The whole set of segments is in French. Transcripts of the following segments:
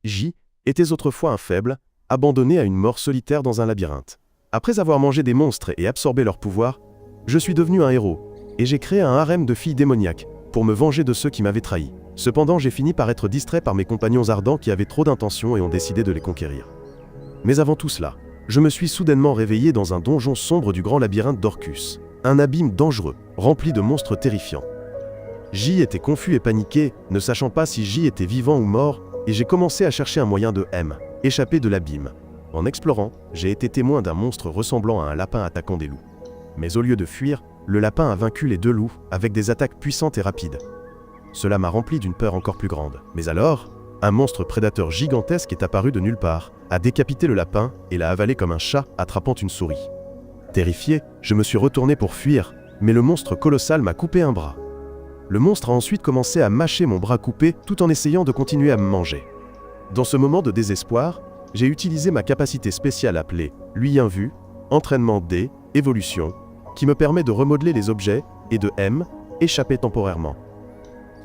J, était autrefois un faible, abandonné à une mort solitaire dans un labyrinthe. Après avoir mangé des monstres et absorbé leur pouvoir, je suis devenu un héros, et j'ai créé un harem de filles démoniaques, pour me venger de ceux qui m'avaient trahi. Cependant, j'ai fini par être distrait par mes compagnons ardents qui avaient trop d'intentions et ont décidé de les conquérir. Mais avant tout cela, je me suis soudainement réveillé dans un donjon sombre du grand labyrinthe d'Orcus, un abîme dangereux, rempli de monstres terrifiants. J était confus et paniqué, ne sachant pas si J était vivant ou mort, et j'ai commencé à chercher un moyen de échapper de l'abîme. En explorant, j'ai été témoin d'un monstre ressemblant à un lapin attaquant des loups. Mais au lieu de fuir, le lapin a vaincu les deux loups avec des attaques puissantes et rapides. Cela m'a rempli d'une peur encore plus grande. Mais alors, un monstre prédateur gigantesque est apparu de nulle part, a décapité le lapin et l'a avalé comme un chat attrapant une souris. Terrifié, je me suis retourné pour fuir, mais le monstre colossal m'a coupé un bras. Le monstre a ensuite commencé à mâcher mon bras coupé tout en essayant de continuer à me manger. Dans ce moment de désespoir, j'ai utilisé ma capacité spéciale appelée « Luyin Vu », entraînement D, évolution, qui me permet de remodeler les objets et de échapper temporairement.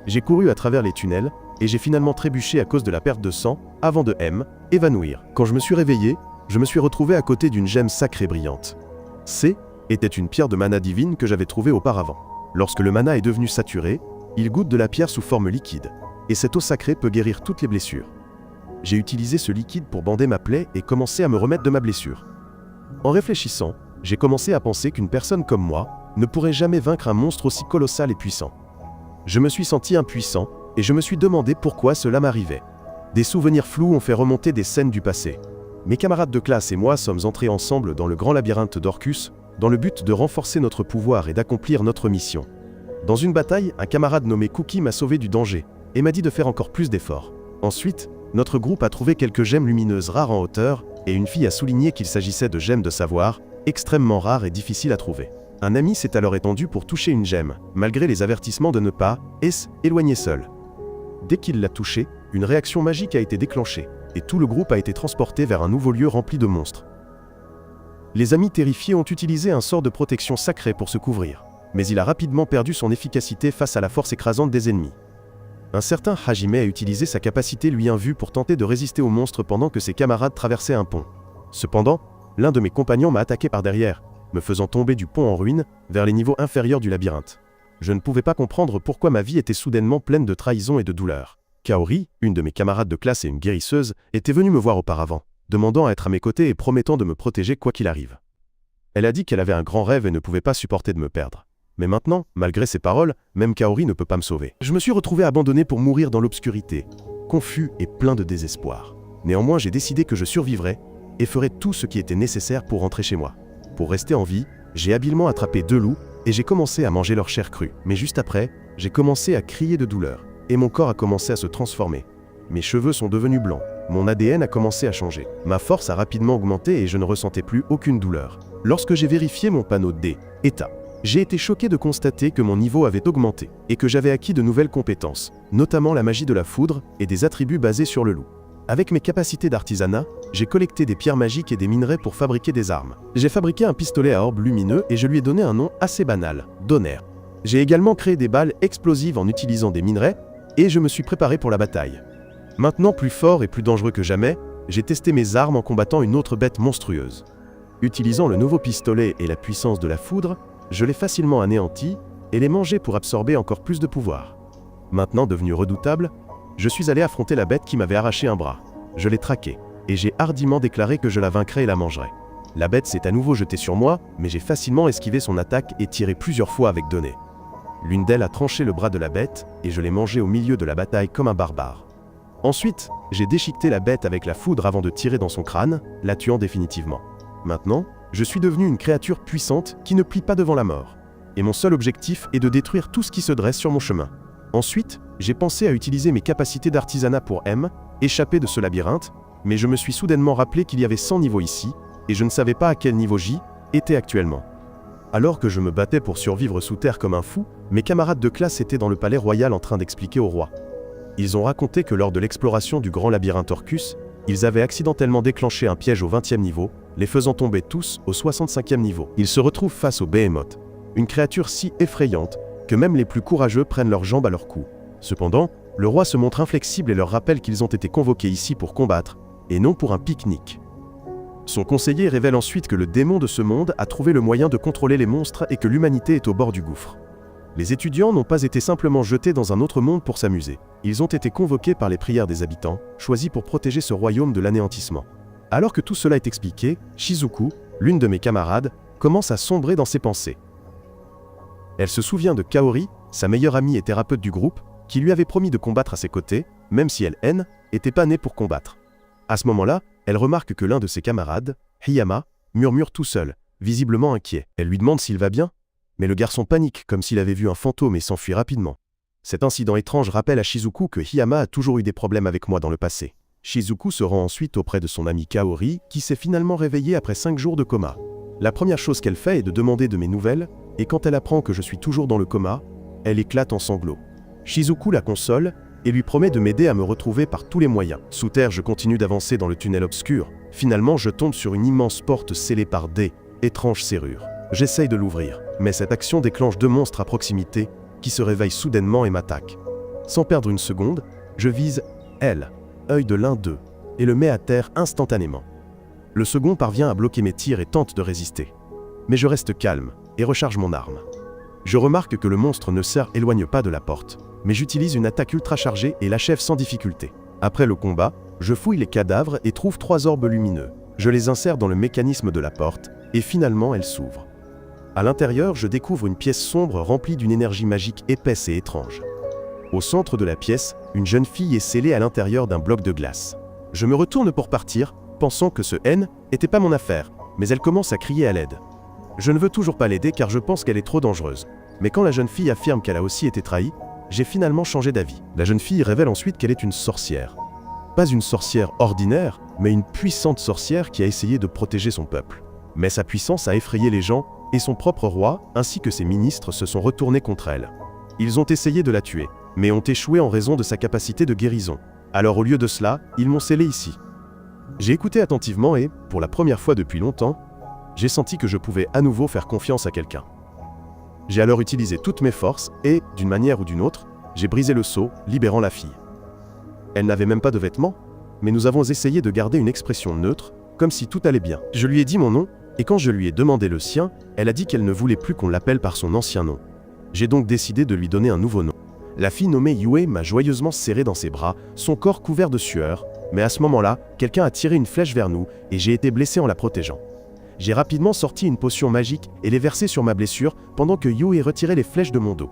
J'ai couru à travers les tunnels et j'ai finalement trébuché à cause de la perte de sang avant de évanouir. Quand je me suis réveillé, je me suis retrouvé à côté d'une gemme sacrée brillante. C était une pierre de mana divine que j'avais trouvée auparavant. Lorsque le mana est devenu saturé, il goûte de la pierre sous forme liquide, et cette eau sacrée peut guérir toutes les blessures. J'ai utilisé ce liquide pour bander ma plaie et commencer à me remettre de ma blessure. En réfléchissant, j'ai commencé à penser qu'une personne comme moi ne pourrait jamais vaincre un monstre aussi colossal et puissant. Je me suis senti impuissant et je me suis demandé pourquoi cela m'arrivait. Des souvenirs flous ont fait remonter des scènes du passé. Mes camarades de classe et moi sommes entrés ensemble dans le grand labyrinthe d'Orcus dans le but de renforcer notre pouvoir et d'accomplir notre mission. Dans une bataille, un camarade nommé Cookie m'a sauvé du danger et m'a dit de faire encore plus d'efforts. Ensuite, notre groupe a trouvé quelques gemmes lumineuses rares en hauteur et une fille a souligné qu'il s'agissait de gemmes de savoir, extrêmement rares et difficiles à trouver. Un ami s'est alors étendu pour toucher une gemme, malgré les avertissements de ne pas éloigner seul. Dès qu'il l'a touchée, une réaction magique a été déclenchée, et tout le groupe a été transporté vers un nouveau lieu rempli de monstres. Les amis terrifiés ont utilisé un sort de protection sacré pour se couvrir, mais il a rapidement perdu son efficacité face à la force écrasante des ennemis. Un certain Hajime a utilisé sa capacité Luyin Vu pour tenter de résister aux monstres pendant que ses camarades traversaient un pont. Cependant, l'un de mes compagnons m'a attaqué par derrière, me faisant tomber du pont en ruine vers les niveaux inférieurs du labyrinthe. Je ne pouvais pas comprendre pourquoi ma vie était soudainement pleine de trahison et de douleur. Kaori, une de mes camarades de classe et une guérisseuse, était venue me voir auparavant, demandant à être à mes côtés et promettant de me protéger quoi qu'il arrive. Elle a dit qu'elle avait un grand rêve et ne pouvait pas supporter de me perdre. Mais maintenant, malgré ces paroles, même Kaori ne peut pas me sauver. Je me suis retrouvé abandonné pour mourir dans l'obscurité, confus et plein de désespoir. Néanmoins, j'ai décidé que je survivrais et ferais tout ce qui était nécessaire pour rentrer chez moi. Pour rester en vie, j'ai habilement attrapé 2 loups et j'ai commencé à manger leur chair crue. Mais juste après, j'ai commencé à crier de douleur et mon corps a commencé à se transformer. Mes cheveux sont devenus blancs, mon ADN a commencé à changer. Ma force a rapidement augmenté et je ne ressentais plus aucune douleur. Lorsque j'ai vérifié mon panneau d'état, j'ai été choqué de constater que mon niveau avait augmenté et que j'avais acquis de nouvelles compétences, notamment la magie de la foudre et des attributs basés sur le loup. Avec mes capacités d'artisanat, j'ai collecté des pierres magiques et des minerais pour fabriquer des armes. J'ai fabriqué un pistolet à orbe lumineux et je lui ai donné un nom assez banal, Donner. J'ai également créé des balles explosives en utilisant des minerais et je me suis préparé pour la bataille. Maintenant plus fort et plus dangereux que jamais, j'ai testé mes armes en combattant une autre bête monstrueuse. Utilisant le nouveau pistolet et la puissance de la foudre, je l'ai facilement anéanti et l'ai mangé pour absorber encore plus de pouvoir. Maintenant devenu redoutable, je suis allé affronter la bête qui m'avait arraché un bras. Je l'ai traquée et j'ai hardiment déclaré que je la vaincrais et la mangerais. La bête s'est à nouveau jetée sur moi, mais j'ai facilement esquivé son attaque et tiré plusieurs fois avec Donner. L'une d'elles a tranché le bras de la bête et je l'ai mangé au milieu de la bataille comme un barbare. Ensuite, j'ai déchiqueté la bête avec la foudre avant de tirer dans son crâne, la tuant définitivement. Maintenant, je suis devenu une créature puissante qui ne plie pas devant la mort. Et mon seul objectif est de détruire tout ce qui se dresse sur mon chemin. Ensuite, j'ai pensé à utiliser mes capacités d'artisanat pour échapper de ce labyrinthe, mais je me suis soudainement rappelé qu'il y avait 100 niveaux ici, et je ne savais pas à quel niveau J était actuellement. Alors que je me battais pour survivre sous terre comme un fou, mes camarades de classe étaient dans le palais royal en train d'expliquer au roi. Ils ont raconté que lors de l'exploration du grand labyrinthe Orcus, ils avaient accidentellement déclenché un piège au 20e niveau, les faisant tomber tous au 65e niveau. Ils se retrouvent face au Behemoth, une créature si effrayante que même les plus courageux prennent leurs jambes à leur cou. Cependant, Le roi se montre inflexible et leur rappelle qu'ils ont été convoqués ici pour combattre, et non pour un pique-nique. Son conseiller révèle ensuite que le démon de ce monde a trouvé le moyen de contrôler les monstres et que l'humanité est au bord du gouffre. Les étudiants n'ont pas été simplement jetés dans un autre monde pour s'amuser. Ils ont été convoqués par les prières des habitants, choisis pour protéger ce royaume de l'anéantissement. Alors que tout cela est expliqué, Shizuku, l'une de mes camarades, commence à sombrer dans ses pensées. Elle se souvient de Kaori, sa meilleure amie et thérapeute du groupe, qui lui avait promis de combattre à ses côtés, même si elle, n'était pas née pour combattre. À ce moment-là, elle remarque que l'un de ses camarades, Hiyama, murmure tout seul, visiblement inquiet. Elle lui demande s'il va bien, mais le garçon panique comme s'il avait vu un fantôme et s'enfuit rapidement. Cet incident étrange rappelle à Shizuku que Hiyama a toujours eu des problèmes avec moi dans le passé. Shizuku se rend ensuite auprès de son ami Kaori, qui s'est finalement réveillé après 5 jours de coma. La première chose qu'elle fait est de demander de mes nouvelles, et quand elle apprend que je suis toujours dans le coma, elle éclate en sanglots. Shizuku la console, et lui promet de m'aider à me retrouver par tous les moyens. Sous terre, je continue d'avancer dans le tunnel obscur. Finalement, je tombe sur une immense porte scellée par étranges serrures. J'essaye de l'ouvrir, mais cette action déclenche 2 monstres à proximité qui se réveillent soudainement et m'attaquent. Sans perdre une seconde, je vise œil de l'un d'eux, et le mets à terre instantanément. Le second parvient à bloquer mes tirs et tente de résister. Mais je reste calme et recharge mon arme. Je remarque que le monstre ne s'éloigne pas de la porte, mais j'utilise une attaque ultra chargée et l'achève sans difficulté. Après le combat, je fouille les cadavres et trouve 3 orbes lumineux. Je les insère dans le mécanisme de la porte, et finalement elle s'ouvre. À l'intérieur, je découvre une pièce sombre remplie d'une énergie magique épaisse et étrange. Au centre de la pièce, une jeune fille est scellée à l'intérieur d'un bloc de glace. Je me retourne pour partir, pensant que ce n'était pas mon affaire, mais elle commence à crier à l'aide. Je ne veux toujours pas l'aider car je pense qu'elle est trop dangereuse. Mais quand la jeune fille affirme qu'elle a aussi été trahie, j'ai finalement changé d'avis. La jeune fille révèle ensuite qu'elle est une sorcière. Pas une sorcière ordinaire, mais une puissante sorcière qui a essayé de protéger son peuple. Mais sa puissance a effrayé les gens, et son propre roi, ainsi que ses ministres, se sont retournés contre elle. Ils ont essayé de la tuer, mais ont échoué en raison de sa capacité de guérison. Alors au lieu de cela, ils m'ont scellé ici. J'ai écouté attentivement et, pour la première fois depuis longtemps, j'ai senti que je pouvais à nouveau faire confiance à quelqu'un. J'ai alors utilisé toutes mes forces et, d'une manière ou d'une autre, j'ai brisé le sceau, libérant la fille. Elle n'avait même pas de vêtements, mais nous avons essayé de garder une expression neutre, comme si tout allait bien. Je lui ai dit mon nom, et quand je lui ai demandé le sien, elle a dit qu'elle ne voulait plus qu'on l'appelle par son ancien nom. J'ai donc décidé de lui donner un nouveau nom. La fille nommée Yue m'a joyeusement serré dans ses bras, son corps couvert de sueur, mais à ce moment-là, quelqu'un a tiré une flèche vers nous, et j'ai été blessé en la protégeant. J'ai rapidement sorti une potion magique et l'ai versée sur ma blessure pendant que Yue retirait les flèches de mon dos.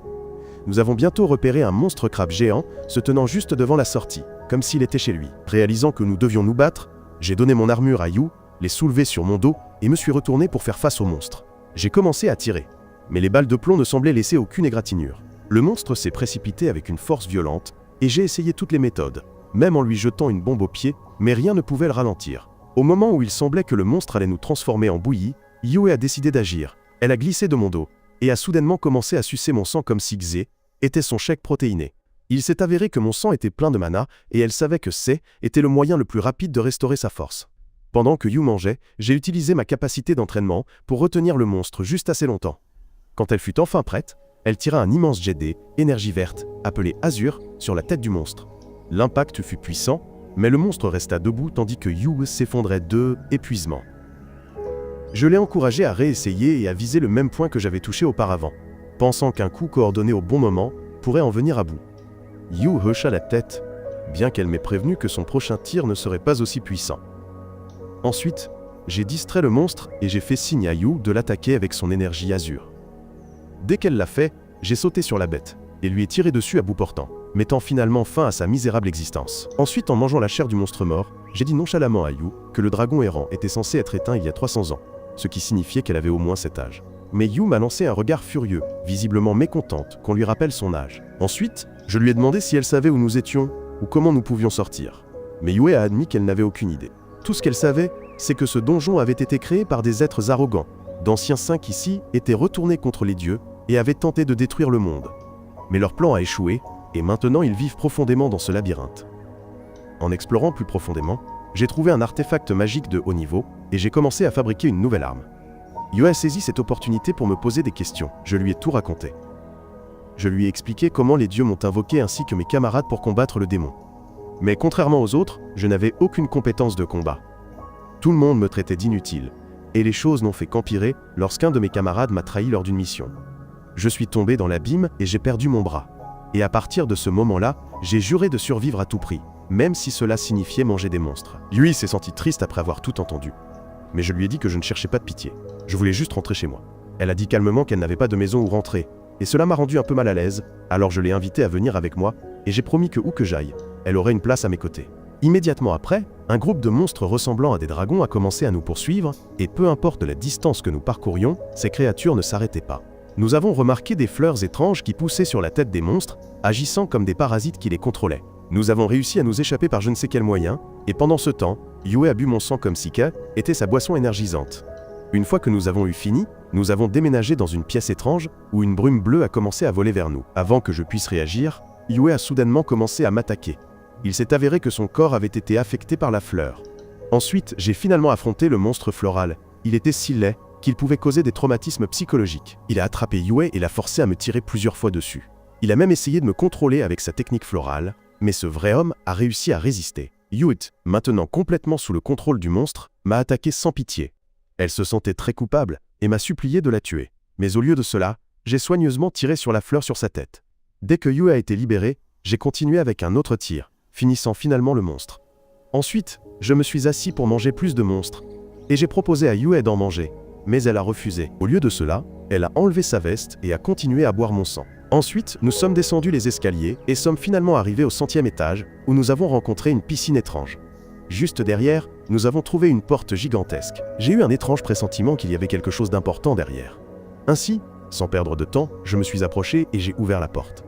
Nous avons bientôt repéré un monstre crabe géant se tenant juste devant la sortie, comme s'il était chez lui. Réalisant que nous devions nous battre, j'ai donné mon armure à Yu, l'ai soulevé sur mon dos et me suis retourné pour faire face au monstre. J'ai commencé à tirer, mais les balles de plomb ne semblaient laisser aucune égratignure. Le monstre s'est précipité avec une force violente et j'ai essayé toutes les méthodes, même en lui jetant une bombe au pied, mais rien ne pouvait le ralentir. Au moment où il semblait que le monstre allait nous transformer en bouillie, Yue a décidé d'agir. Elle a glissé de mon dos et a soudainement commencé à sucer mon sang comme si Xe était son chèque protéiné. Il s'est avéré que mon sang était plein de mana et elle savait que était le moyen le plus rapide de restaurer sa force. Pendant que Yu mangeait, j'ai utilisé ma capacité d'entraînement pour retenir le monstre juste assez longtemps. Quand elle fut enfin prête, elle tira un immense jet d'énergie verte, appelé Azur, sur la tête du monstre. L'impact fut puissant, mais le monstre resta debout tandis que Yu s'effondrait d'épuisement. Je l'ai encouragé à réessayer et à viser le même point que j'avais touché auparavant, pensant qu'un coup coordonné au bon moment pourrait en venir à bout. Yu hocha la tête, bien qu'elle m'ait prévenu que son prochain tir ne serait pas aussi puissant. Ensuite, j'ai distrait le monstre et j'ai fait signe à Yu de l'attaquer avec son énergie azur. Dès qu'elle l'a fait, j'ai sauté sur la bête et lui ai tiré dessus à bout portant, mettant finalement fin à sa misérable existence. Ensuite, en mangeant la chair du monstre mort, j'ai dit nonchalamment à Yu que le dragon errant était censé être éteint il y a 300 ans, ce qui signifiait qu'elle avait au moins cet âge. Mais Yu m'a lancé un regard furieux, visiblement mécontente qu'on lui rappelle son âge. Ensuite, je lui ai demandé si elle savait où nous étions ou comment nous pouvions sortir. Mais Yue a admis qu'elle n'avait aucune idée. Tout ce qu'elle savait, c'est que ce donjon avait été créé par des êtres arrogants, d'anciens saints qui ici étaient retournés contre les dieux et avaient tenté de détruire le monde. Mais leur plan a échoué, et maintenant ils vivent profondément dans ce labyrinthe. En explorant plus profondément, j'ai trouvé un artefact magique de haut niveau, et j'ai commencé à fabriquer une nouvelle arme. Yue a saisi cette opportunité pour me poser des questions, je lui ai tout raconté. je lui ai expliqué comment les dieux m'ont invoqué ainsi que mes camarades pour combattre le démon. Mais contrairement aux autres, je n'avais aucune compétence de combat. Tout le monde me traitait d'inutile, et les choses n'ont fait qu'empirer lorsqu'un de mes camarades m'a trahi lors d'une mission. Je suis tombé dans l'abîme et j'ai perdu mon bras. Et à partir de ce moment-là, j'ai juré de survivre à tout prix, même si cela signifiait manger des monstres. Yui s'est senti triste après avoir tout entendu. Mais je lui ai dit que je ne cherchais pas de pitié. Je voulais juste rentrer chez moi. Elle a dit calmement qu'elle n'avait pas de maison où rentrer, et cela m'a rendu un peu mal à l'aise, alors je l'ai invitée à venir avec moi, et j'ai promis que où que j'aille, elle aurait une place à mes côtés. Immédiatement après, un groupe de monstres ressemblant à des dragons a commencé à nous poursuivre, et peu importe la distance que nous parcourions, ces créatures ne s'arrêtaient pas. Nous avons remarqué des fleurs étranges qui poussaient sur la tête des monstres, agissant comme des parasites qui les contrôlaient. Nous avons réussi à nous échapper par je ne sais quel moyen, et pendant ce temps, Yue a bu mon sang comme si Ka était sa boisson énergisante. Une fois que nous avons eu fini, nous avons déménagé dans une pièce étrange où une brume bleue a commencé à voler vers nous. Avant que je puisse réagir, Yue a soudainement commencé à m'attaquer. Il s'est avéré que son corps avait été affecté par la fleur. Ensuite, j'ai finalement affronté le monstre floral. Il était si laid qu'il pouvait causer des traumatismes psychologiques. Il a attrapé Yue et l'a forcé à me tirer plusieurs fois dessus. Il a même essayé de me contrôler avec sa technique florale, mais ce vrai homme a réussi à résister. Yue, maintenant complètement sous le contrôle du monstre, m'a attaqué sans pitié. Elle se sentait très coupable et m'a supplié de la tuer. Mais au lieu de cela, j'ai soigneusement tiré sur la fleur sur sa tête. Dès que Yue a été libéré, j'ai continué avec un autre tir, finissant finalement le monstre. Ensuite, je me suis assis pour manger plus de monstres, et j'ai proposé à Yue d'en manger, mais elle a refusé. Au lieu de cela, elle a enlevé sa veste et a continué à boire mon sang. Ensuite, nous sommes descendus les escaliers et sommes finalement arrivés au 100e étage, où nous avons rencontré une piscine étrange. Juste derrière, nous avons trouvé une porte gigantesque. J'ai eu un étrange pressentiment qu'il y avait quelque chose d'important derrière. Ainsi, sans perdre de temps, je me suis approché et j'ai ouvert la porte.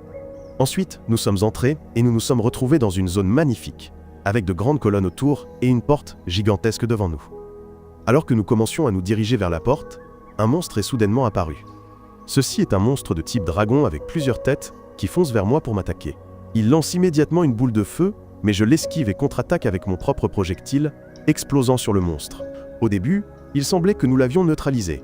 Ensuite, nous sommes entrés et nous nous sommes retrouvés dans une zone magnifique, avec de grandes colonnes autour et une porte gigantesque devant nous. Alors que nous commencions à nous diriger vers la porte, un monstre est soudainement apparu. Ceci est un monstre de type dragon avec plusieurs têtes qui fonce vers moi pour m'attaquer. Il lance immédiatement une boule de feu, mais je l'esquive et contre-attaque avec mon propre projectile, explosant sur le monstre. Au début, il semblait que nous l'avions neutralisé.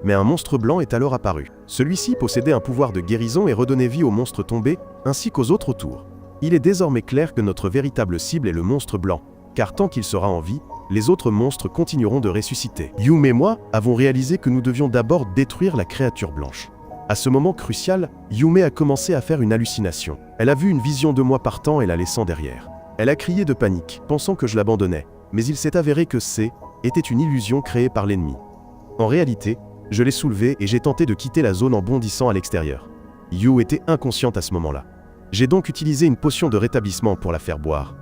Mais un monstre blanc est alors apparu. Celui-ci possédait un pouvoir de guérison et redonnait vie aux monstres tombés, ainsi qu'aux autres autour. Il est désormais clair que notre véritable cible est le monstre blanc, car tant qu'il sera en vie, les autres monstres continueront de ressusciter. Yume et moi avons réalisé que nous devions d'abord détruire la créature blanche. À ce moment crucial, Yume a commencé à faire une hallucination. Elle a vu une vision de moi partant et la laissant derrière. Elle a crié de panique, pensant que je l'abandonnais, mais il s'est avéré que était une illusion créée par l'ennemi. En réalité, je l'ai soulevée et j'ai tenté de quitter la zone en bondissant à l'extérieur. Yu était inconsciente à ce moment-là. J'ai donc utilisé une potion de rétablissement pour la faire boire.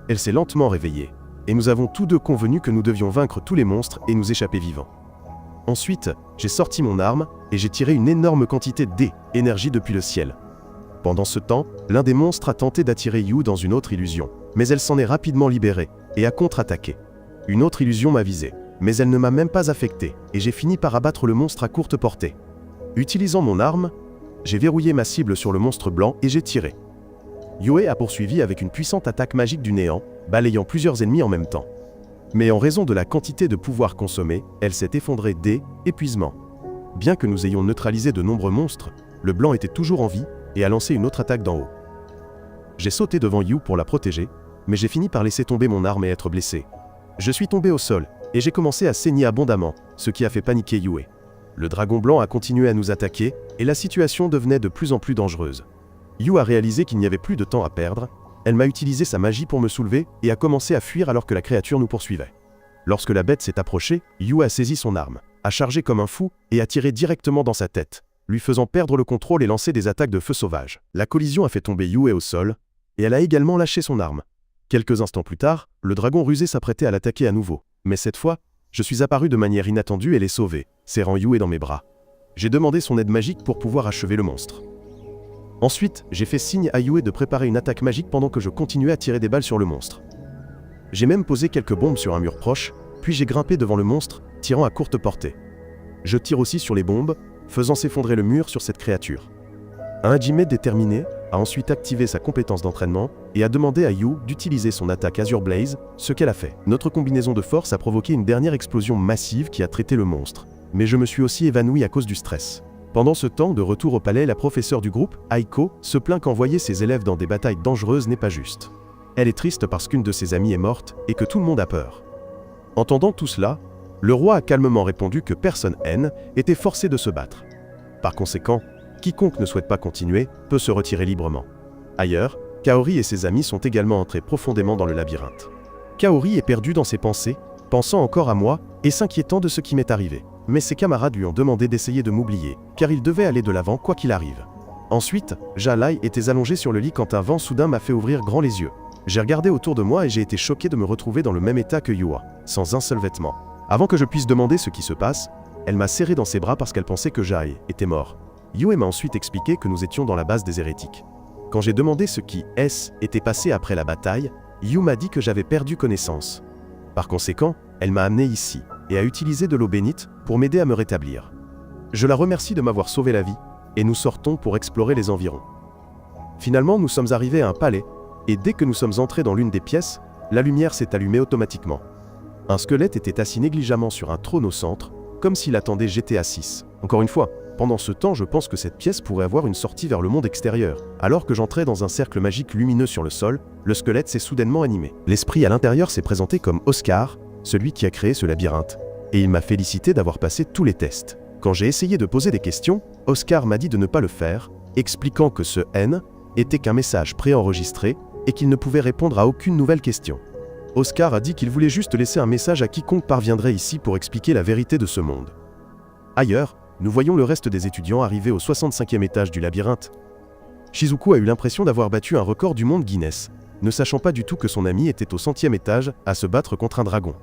Elle s'est lentement réveillée, et nous avons tous deux convenu que nous devions vaincre tous les monstres et nous échapper vivants. Ensuite, j'ai sorti mon arme et j'ai tiré une énorme quantité d'énergie depuis le ciel. Pendant ce temps, l'un des monstres a tenté d'attirer Yu dans une autre illusion, mais elle s'en est rapidement libérée et a contre-attaqué. Une autre illusion m'a visé, mais elle ne m'a même pas affecté, et j'ai fini par abattre le monstre à courte portée. Utilisant mon arme, j'ai verrouillé ma cible sur le monstre blanc et j'ai tiré. Yue a poursuivi avec une puissante attaque magique du néant, balayant plusieurs ennemis en même temps. Mais en raison de la quantité de pouvoir consommé, elle s'est effondrée d'épuisement. Bien que nous ayons neutralisé de nombreux monstres, le blanc était toujours en vie et a lancé une autre attaque d'en haut. J'ai sauté devant Yu pour la protéger, mais j'ai fini par laisser tomber mon arme et être blessé. Je suis tombé au sol, et j'ai commencé à saigner abondamment, ce qui a fait paniquer Yue. Le dragon blanc a continué à nous attaquer, et la situation devenait de plus en plus dangereuse. Yu a réalisé qu'il n'y avait plus de temps à perdre, elle m'a utilisé sa magie pour me soulever et a commencé à fuir alors que la créature nous poursuivait. Lorsque la bête s'est approchée, Yu a saisi son arme, a chargé comme un fou et a tiré directement dans sa tête, lui faisant perdre le contrôle et lancer des attaques de feu sauvage. La collision a fait tomber Yue au sol, et elle a également lâché son arme. Quelques instants plus tard, le dragon rusé s'apprêtait à l'attaquer à nouveau. Mais cette fois, je suis apparu de manière inattendue et l'ai sauvé, serrant Yue dans mes bras. J'ai demandé son aide magique pour pouvoir achever le monstre. Ensuite, j'ai fait signe à Yue de préparer une attaque magique pendant que je continuais à tirer des balles sur le monstre. J'ai même posé quelques bombes sur un mur proche, puis j'ai grimpé devant le monstre, tirant à courte portée. Je tire aussi sur les bombes, faisant s'effondrer le mur sur cette créature. Un Hajime déterminé a ensuite activé sa compétence d'entraînement et a demandé à Yu d'utiliser son attaque Azure Blaze, ce qu'elle a fait. Notre combinaison de force a provoqué une dernière explosion massive qui a traité le monstre, mais je me suis aussi évanoui à cause du stress. Pendant ce temps, de retour au palais, la professeure du groupe, Aiko, se plaint qu'envoyer ses élèves dans des batailles dangereuses n'est pas juste. Elle est triste parce qu'une de ses amies est morte et que tout le monde a peur. Entendant tout cela, le roi a calmement répondu que personne N était forcé de se battre. Par conséquent, quiconque ne souhaite pas continuer peut se retirer librement. Ailleurs, Kaori et ses amis sont également entrés profondément dans le labyrinthe. Kaori est perdu dans ses pensées, pensant encore à moi et s'inquiétant de ce qui m'est arrivé. Mais ses camarades lui ont demandé d'essayer de m'oublier, car il devait aller de l'avant quoi qu'il arrive. Ensuite, Jalai était allongé sur le lit quand un vent soudain m'a fait ouvrir grand les yeux. J'ai regardé autour de moi et j'ai été choqué de me retrouver dans le même état que Yua, sans un seul vêtement. Avant que je puisse demander ce qui se passe, elle m'a serré dans ses bras parce qu'elle pensait que Jai était mort. Yue m'a ensuite expliqué que nous étions dans la base des hérétiques. Quand j'ai demandé ce qui était passé après la bataille, Yu m'a dit que j'avais perdu connaissance. Par conséquent, elle m'a amené ici et a utilisé de l'eau bénite pour m'aider à me rétablir. Je la remercie de m'avoir sauvé la vie et nous sortons pour explorer les environs. Finalement, nous sommes arrivés à un palais et dès que nous sommes entrés dans l'une des pièces, la lumière s'est allumée automatiquement. Un squelette était assis négligemment sur un trône au centre, comme s'il attendait GTA 6. Encore une fois, pendant ce temps, je pense que cette pièce pourrait avoir une sortie vers le monde extérieur. Alors que j'entrais dans un cercle magique lumineux sur le sol, le squelette s'est soudainement animé. L'esprit à l'intérieur s'est présenté comme Oscar, celui qui a créé ce labyrinthe, et il m'a félicité d'avoir passé tous les tests. Quand j'ai essayé de poser des questions, Oscar m'a dit de ne pas le faire, expliquant que ce N était qu'un message préenregistré et qu'il ne pouvait répondre à aucune nouvelle question. Oscar a dit qu'il voulait juste laisser un message à quiconque parviendrait ici pour expliquer la vérité de ce monde. Ailleurs, nous voyons le reste des étudiants arriver au 65e étage du labyrinthe. Shizuku a eu l'impression d'avoir battu un record du monde Guinness, ne sachant pas du tout que son ami était au 100e étage à se battre contre un dragon.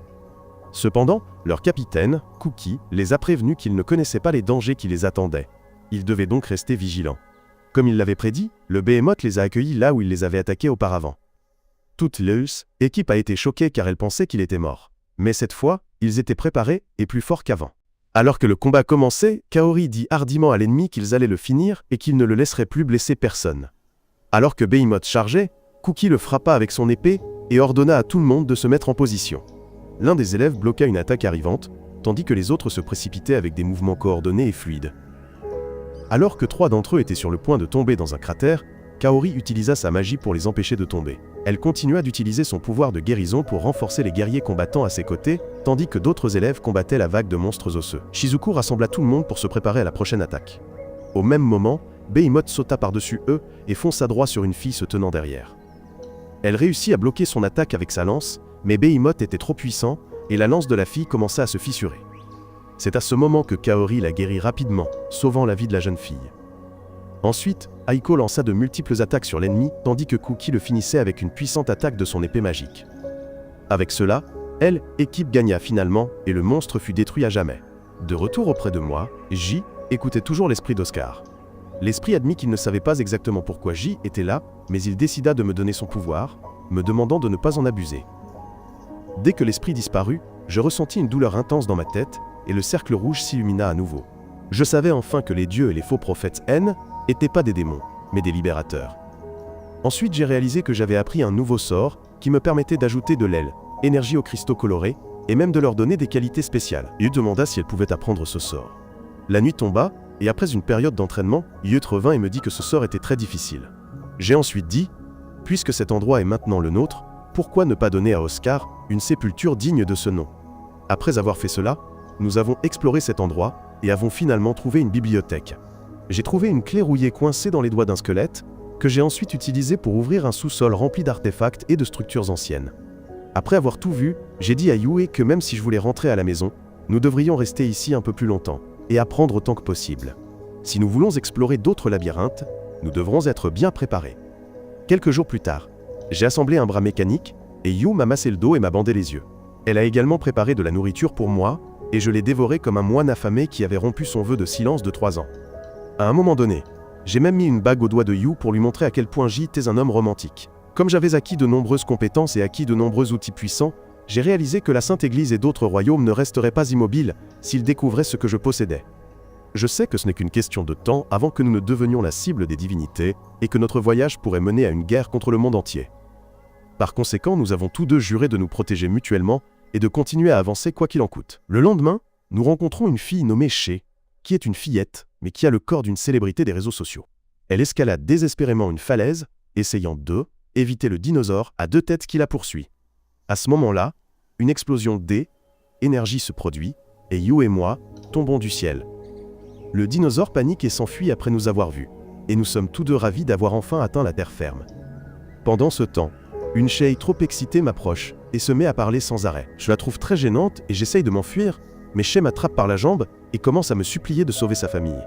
Cependant, leur capitaine, Kuki, les a prévenus qu'ils ne connaissaient pas les dangers qui les attendaient. Ils devaient donc rester vigilants. Comme il l'avait prédit, le Behemoth les a accueillis là où il les avait attaqués auparavant. Toute l'équipe a été choquée car elle pensait qu'il était mort. Mais cette fois, ils étaient préparés et plus forts qu'avant. Alors que le combat commençait, Kaori dit hardiment à l'ennemi qu'ils allaient le finir et qu'ils ne le laisseraient plus blesser personne. Alors que Behemoth chargeait, Kuki le frappa avec son épée et ordonna à tout le monde de se mettre en position. L'un des élèves bloqua une attaque arrivante, tandis que les autres se précipitaient avec des mouvements coordonnés et fluides. Alors que 3 d'entre eux étaient sur le point de tomber dans un cratère, Kaori utilisa sa magie pour les empêcher de tomber. Elle continua d'utiliser son pouvoir de guérison pour renforcer les guerriers combattants à ses côtés, tandis que d'autres élèves combattaient la vague de monstres osseux. Shizuku rassembla tout le monde pour se préparer à la prochaine attaque. Au même moment, Behemoth sauta par-dessus eux et fonça droit sur une fille se tenant derrière. Elle réussit à bloquer son attaque avec sa lance, mais Behemoth était trop puissant et la lance de la fille commença à se fissurer. C'est à ce moment que Kaori la guérit rapidement, sauvant la vie de la jeune fille. Ensuite, Aiko lança de multiples attaques sur l'ennemi, tandis que Kuki le finissait avec une puissante attaque de son épée magique. Avec cela, l'équipe gagna finalement, et le monstre fut détruit à jamais. De retour auprès de moi, J écoutait toujours l'esprit d'Oscar. L'esprit admit qu'il ne savait pas exactement pourquoi J était là, mais il décida de me donner son pouvoir, me demandant de ne pas en abuser. Dès que l'esprit disparut, je ressentis une douleur intense dans ma tête, et le cercle rouge s'illumina à nouveau. Je savais enfin que les dieux et les faux prophètes N n'étaient pas des démons, mais des libérateurs. Ensuite, j'ai réalisé que j'avais appris un nouveau sort qui me permettait d'ajouter de l'énergie aux cristaux colorés et même de leur donner des qualités spéciales. Yut demanda si elle pouvait apprendre ce sort. La nuit tomba, et après une période d'entraînement, Yut revint et me dit que ce sort était très difficile. J'ai ensuite dit, puisque cet endroit est maintenant le nôtre, pourquoi ne pas donner à Oscar une sépulture digne de ce nom? Après avoir fait cela, nous avons exploré cet endroit et avons finalement trouvé une bibliothèque. J'ai trouvé une clé rouillée coincée dans les doigts d'un squelette, que j'ai ensuite utilisée pour ouvrir un sous-sol rempli d'artefacts et de structures anciennes. Après avoir tout vu, j'ai dit à Yue que même si je voulais rentrer à la maison, nous devrions rester ici un peu plus longtemps, et apprendre autant que possible. Si nous voulons explorer d'autres labyrinthes, nous devrons être bien préparés. Quelques jours plus tard, j'ai assemblé un bras mécanique, et Yu m'a massé le dos et m'a bandé les yeux. Elle a également préparé de la nourriture pour moi, et je l'ai dévoré comme un moine affamé qui avait rompu son vœu de silence de 3 ans. À un moment donné, j'ai même mis une bague au doigt de Yu pour lui montrer à quel point J était un homme romantique. Comme j'avais acquis de nombreuses compétences et acquis de nombreux outils puissants, j'ai réalisé que la Sainte Église et d'autres royaumes ne resteraient pas immobiles s'ils découvraient ce que je possédais. Je sais que ce n'est qu'une question de temps avant que nous ne devenions la cible des divinités et que notre voyage pourrait mener à une guerre contre le monde entier. Par conséquent, nous avons tous deux juré de nous protéger mutuellement et de continuer à avancer quoi qu'il en coûte. Le lendemain, nous rencontrons une fille nommée Shé, qui est une fillette, mais qui a le corps d'une célébrité des réseaux sociaux. Elle escalade désespérément une falaise, essayant éviter le dinosaure à 2 têtes qui la poursuit. À ce moment-là, une explosion d'énergie se produit, et Yu et moi tombons du ciel. Le dinosaure panique et s'enfuit après nous avoir vus, et nous sommes tous deux ravis d'avoir enfin atteint la terre ferme. Pendant ce temps, une Shay trop excitée m'approche et se met à parler sans arrêt. Je la trouve très gênante et j'essaye de m'enfuir, mais Shay m'attrape par la jambe et commence à me supplier de sauver sa famille.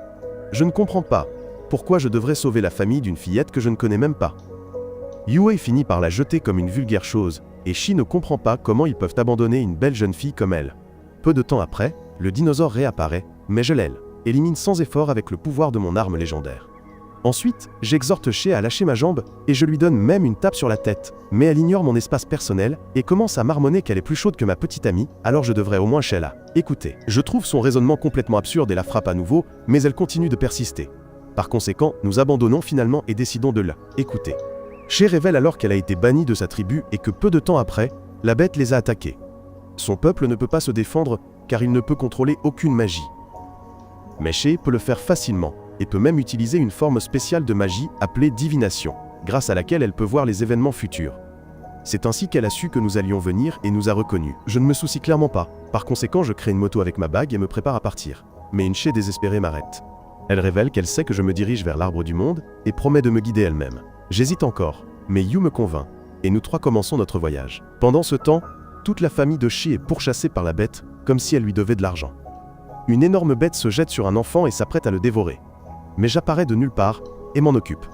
Je ne comprends pas pourquoi je devrais sauver la famille d'une fillette que je ne connais même pas. Yue finit par la jeter comme une vulgaire chose, et Shi ne comprend pas comment ils peuvent abandonner une belle jeune fille comme elle. Peu de temps après, le dinosaure réapparaît, mais je l'élimine sans effort avec le pouvoir de mon arme légendaire. Ensuite, j'exhorte Shay à lâcher ma jambe, et je lui donne même une tape sur la tête, mais elle ignore mon espace personnel, et commence à marmonner qu'elle est plus chaude que ma petite amie, alors je devrais au moins Shay écouter. Je trouve son raisonnement complètement absurde et la frappe à nouveau, mais elle continue de persister. Par conséquent, nous abandonnons finalement et décidons de l'écouter. Shay révèle alors qu'elle a été bannie de sa tribu et que peu de temps après, la bête les a attaqués. Son peuple ne peut pas se défendre car il ne peut contrôler aucune magie. Mais Shay peut le faire facilement et peut même utiliser une forme spéciale de magie appelée divination, grâce à laquelle elle peut voir les événements futurs. C'est ainsi qu'elle a su que nous allions venir et nous a reconnus. Je ne me soucie clairement pas. Par conséquent, je crée une moto avec ma bague et me prépare à partir. Mais une Shay désespérée m'arrête. Elle révèle qu'elle sait que je me dirige vers l'arbre du monde et promet de me guider elle-même. J'hésite encore, mais Yu me convainc, et nous trois commençons notre voyage. Pendant ce temps, toute la famille de Shay est pourchassée par la bête, comme si elle lui devait de l'argent. Une énorme bête se jette sur un enfant et s'apprête à le dévorer. Mais j'apparais de nulle part, et m'en occupe.